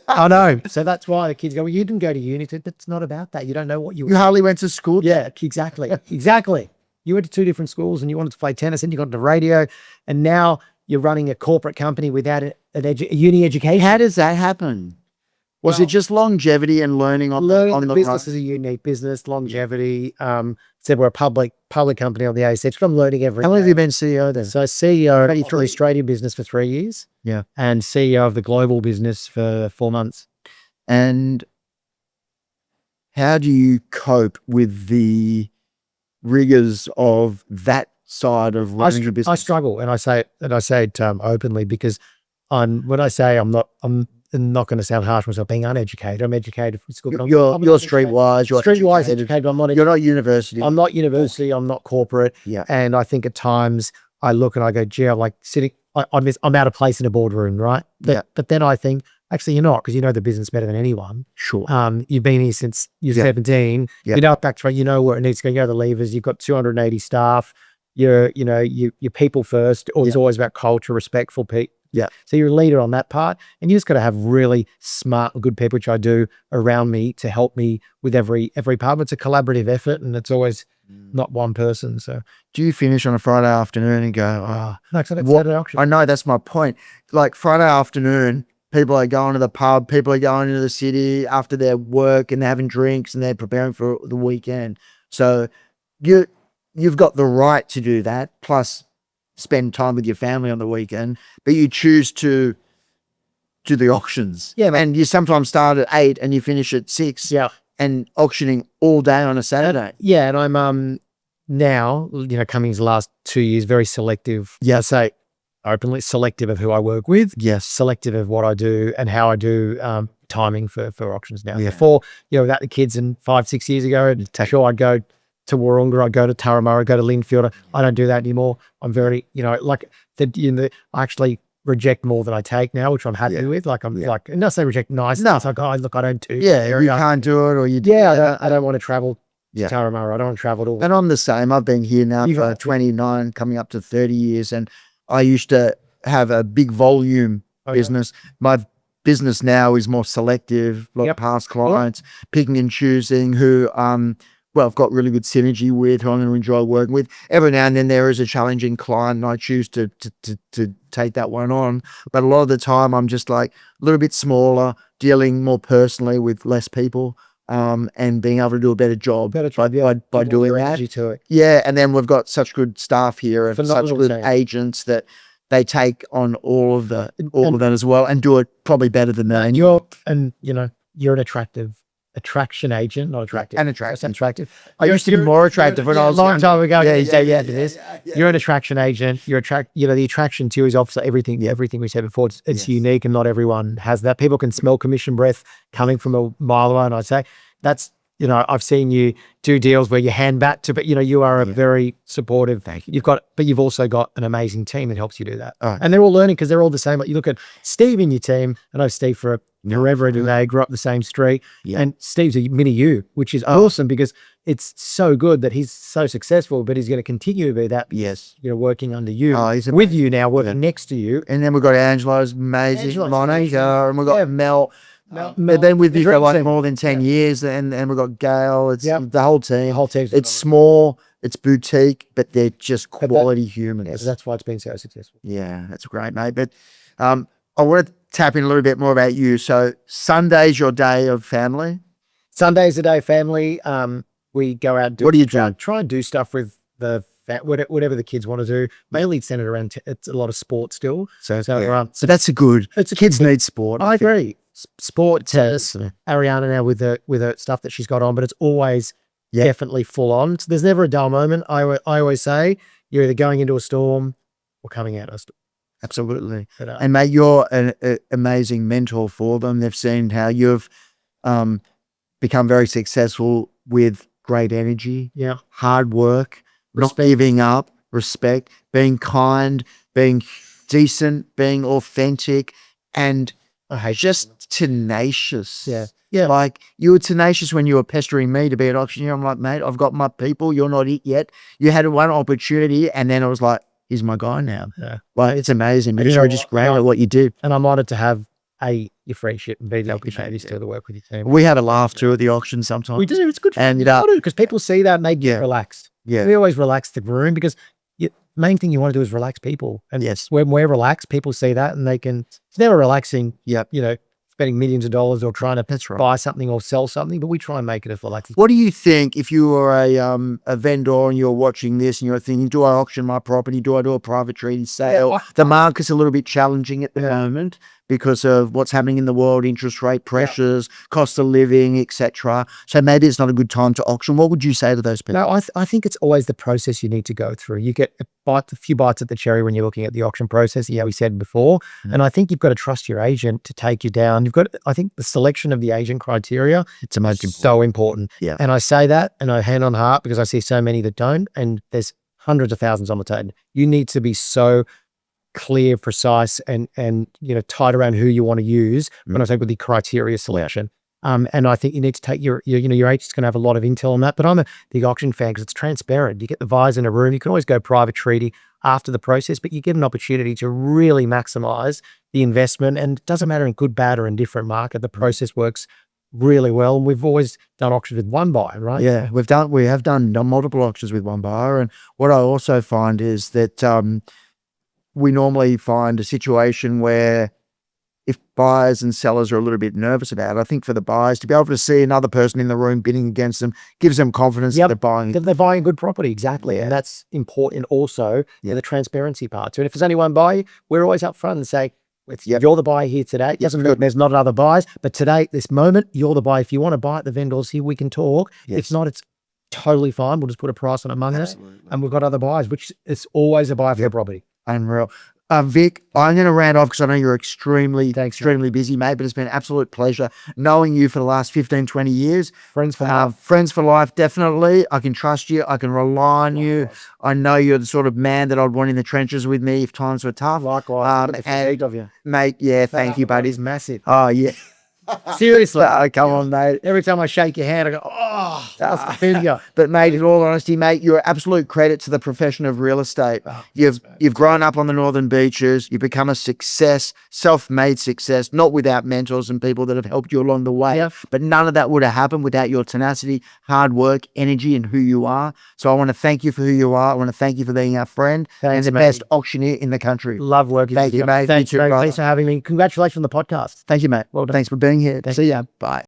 B: I know. So that's why the kids go, well, you didn't go to uni. It's not about that. You don't know what you
A: You hardly went to school.
B: Yeah, exactly. Exactly. You went to 2 different schools and you wanted to play tennis and you got into radio and now you're running a corporate company without a uni education.
A: How does that happen? Was it just longevity and learning on
B: the
A: the
B: business is a unique business, longevity. Said we're a public company on the ASX, but I'm learning every
A: How long have
B: day.
A: you been CEO then?
B: So CEO of the Australian business for 3 years.
A: Yeah.
B: And CEO of the global business for 4 months.
A: And how do you cope with the rigors of that side of running a business?
B: I struggle, and I say it openly because when I say I'm not going to sound harsh myself being uneducated. I'm educated from school. But
A: You're streetwise. You're
B: streetwise educated.
A: You're not university.
B: I'm not university. I'm not corporate.
A: Yeah.
B: And I think at times I look and I go, gee, I'm like sitting. I'm out of place in a boardroom, right? But then I think actually you're not, because you know the business better than anyone.
A: Sure.
B: You've been here since you're 17.
A: Yeah.
B: You know back to you know where it needs to go. You know the levers. You've got 280 staff. You're people first. It's always about culture, respectful people.
A: Yeah.
B: So you're a leader on that part, and you just got to have really smart and good people, which I do, around me to help me with every part. But it's a collaborative effort, and it's always not one person. So
A: Do you finish on a Friday afternoon and go, oh,
B: no, it's not an auction.
A: I know that's my point. Like Friday afternoon, people are going to the pub, people are going into the city after their work and they're having drinks and they're preparing for the weekend. So you've got the right to do that, plus spend time with your family on the weekend, but you choose to do the auctions.
B: Yeah, man.
A: And you sometimes start at 8 and you finish at 6.
B: Yeah.
A: And auctioning all day on a Saturday.
B: Yeah, and I'm now, coming these last 2 years, very selective.
A: Yeah.
B: I say openly selective of who I work with.
A: Yes.
B: Selective of what I do and how I do timing for auctions now.
A: Yeah.
B: Before, without the kids, and 5-6 years ago, sure, I'd go to Warunga, I'd go to Turramurra, I'd go to Linfield. I don't do that anymore. I'm very, I actually reject more than I take now, which I'm happy with. Like and not say reject nice. No, it's like, I don't do.
A: Yeah, you can't do it, or you do.
B: Yeah, I don't want to travel to
A: Yeah.
B: Turramurra. I don't want to travel at all.
A: And I'm the same. I've been here now for 29, coming up to 30 years. And I used to have a big volume business. My business now is more selective, like past clients, picking and choosing who, I've got really good synergy with, who I'm going to enjoy working with. Every now and then there is a challenging client and I choose to take that one on. But a lot of the time I'm just like a little bit smaller, dealing more personally with less people, and being able to do a better job by doing that.
B: To it.
A: Yeah, and then we've got such good staff here and
B: Phenomenal
A: such good
B: team.
A: agents that they take on all of that as well and do it probably better than me.
B: And you're an attraction agent, not attractive.
A: And attractive.
B: That's attractive.
A: I used to be more attractive when I was
B: a long time ago.
A: Yeah,
B: You say
A: yeah,
B: to this. You're an attraction agent. The attraction to you is obviously everything we said before. It's
A: Yes.
B: unique and not everyone has that. People can smell commission breath coming from a mile away. And I say that's, I've seen you do deals where you hand back to, but you are a very supportive.
A: Thank you.
B: But you've also got an amazing team that helps you do that.
A: Right.
B: And they're all learning because they're all the same. Like you look at Steve in your team. I know Steve for forever and they grew up the same street. Yeah. And Steve's a mini you, which is awesome because it's so good that he's so successful, but he's going to continue to be that.
A: Yes.
B: Working under you,
A: He's
B: with you now, working next to you.
A: And then we've got Angelo's amazing, Monica, and we've got Mel.
B: Mel,
A: They've been with me for like
B: team.
A: more than 10 years, and we've got Gail. It's the whole team.
B: The whole team.
A: It's small, it's boutique, but they're just quality humans.
B: That's why it's been so successful.
A: Yeah, that's great, mate. But I want to tap in a little bit more about you. So Sunday's your day of family?
B: Sunday's the day of family. We go out and do.
A: What do you do?
B: Try and do stuff with whatever the kids want to do. Mainly centered around, it's a lot of sport still. So
A: that's kids need sport.
B: I agree. Sport, tennis, Ariana now with her stuff that she's got on, but it's always definitely full on. So there's never a dull moment. I always say you're either going into a storm or coming out of a storm.
A: Absolutely.
B: But,
A: and mate, you're an amazing mentor for them. They've seen how you've become very successful with great energy,
B: Yeah.
A: hard work, not giving up, respect, being kind, being decent, being authentic, and just tenacious.
B: Yeah. Yeah.
A: Like, you were tenacious when you were pestering me to be an auctioneer. I'm like, mate, I've got my people. You're not it yet. You had one opportunity, and then I was like, he's my guy now.
B: Yeah.
A: Like, it's amazing.
B: And you
A: You're
B: know
A: just
B: what?
A: great at what you do.
B: And I'm honored to have your friendship and be the
A: Thank you,
B: opportunity
A: mate.
B: to to work with your team.
A: We have a laugh too at the auction sometimes.
B: We do. It's good.
A: And,
B: Because people see that and they get
A: Yeah.
B: relaxed.
A: Yeah.
B: We always relax the room because the main thing you want to do is relax people. And
A: Yes.
B: when we're relaxed, people see that and they can, it's never relaxing,
A: Yep.
B: spending millions of dollars or trying to
A: That's right.
B: buy something or sell something, but we try and make it as relaxing.
A: What do you think if you were a vendor and you're watching this and you're thinking, do I auction my property? Do I do a private treaty sale? The market's a little bit challenging at the moment because of what's happening in the world, interest rate pressures, cost of living, etc. So maybe it's not a good time to auction. What would you say to those people?
B: No, I think it's always the process you need to go through. You get a few bites at the cherry when you're looking at the auction process. Yeah, we said before. And I think you've got to trust your agent to take you down. I think the selection of the agent criteria,
A: It's the most important.
B: so important.
A: Yeah.
B: And I say that and I hand on heart because I see so many that don't, and there's hundreds of thousands on the table. You need to be so clear, precise, and tight around who you want to use when I say with the criteria selection. And I think you need to take your agent's going to have a lot of intel on that. But I'm a big auction fan because it's transparent. You get the buyers in a room. You can always go private treaty after the process, but you get an opportunity to really maximize the investment. And it doesn't matter in good, bad, or indifferent market. The process works really well. And we've always done auctions with one buyer, right?
A: Yeah, we have done multiple auctions with one buyer. And what I also find is that we normally find a situation where if buyers and sellers are a little bit nervous about it, I think for the buyers to be able to see another person in the room bidding against them gives them confidence that they're buying.
B: That they're buying good property, exactly. And that's important also for the transparency part. So if there's only one buyer, we're always up front and say, you're the buyer here today. It doesn't mean there's not other buyers, but today, this moment, you're the buyer. If you want to buy at the vendors here, we can talk. If not, it's totally fine. We'll just put a price on it among us. And we've got other buyers, which is always a buyer for the property.
A: Unreal. Vic, I'm going to round off because I know you're extremely busy, mate, but it's been an absolute pleasure knowing you for the last 15, 20 years.
B: Friends for life.
A: Friends for life, definitely. I can trust you. I can rely on you. I know you're the sort of man that I'd want in the trenches with me if times were tough.
B: Likewise. And
A: of you. Mate, yeah, thank you, buddy.
B: It's massive.
A: Oh, yeah.
B: Seriously.
A: Come on, mate.
B: Every time I shake your hand, I go, oh, that's the finger.
A: But mate, in all honesty, mate, you're absolute credit to the profession of real estate. You've grown up on the Northern Beaches. You've become a success, self-made success, not without mentors and people that have helped you along the way. But none of that would have happened without your tenacity, hard work, energy, and who you are. So I want to thank you for who you are. I want to thank you for being our friend and the best auctioneer in the country.
B: Love working with you.
A: Thank you, mate.
B: Thanks for having me. Congratulations on the podcast.
A: Thank you, mate.
B: Well done.
A: Thanks for being here. See ya. Bye.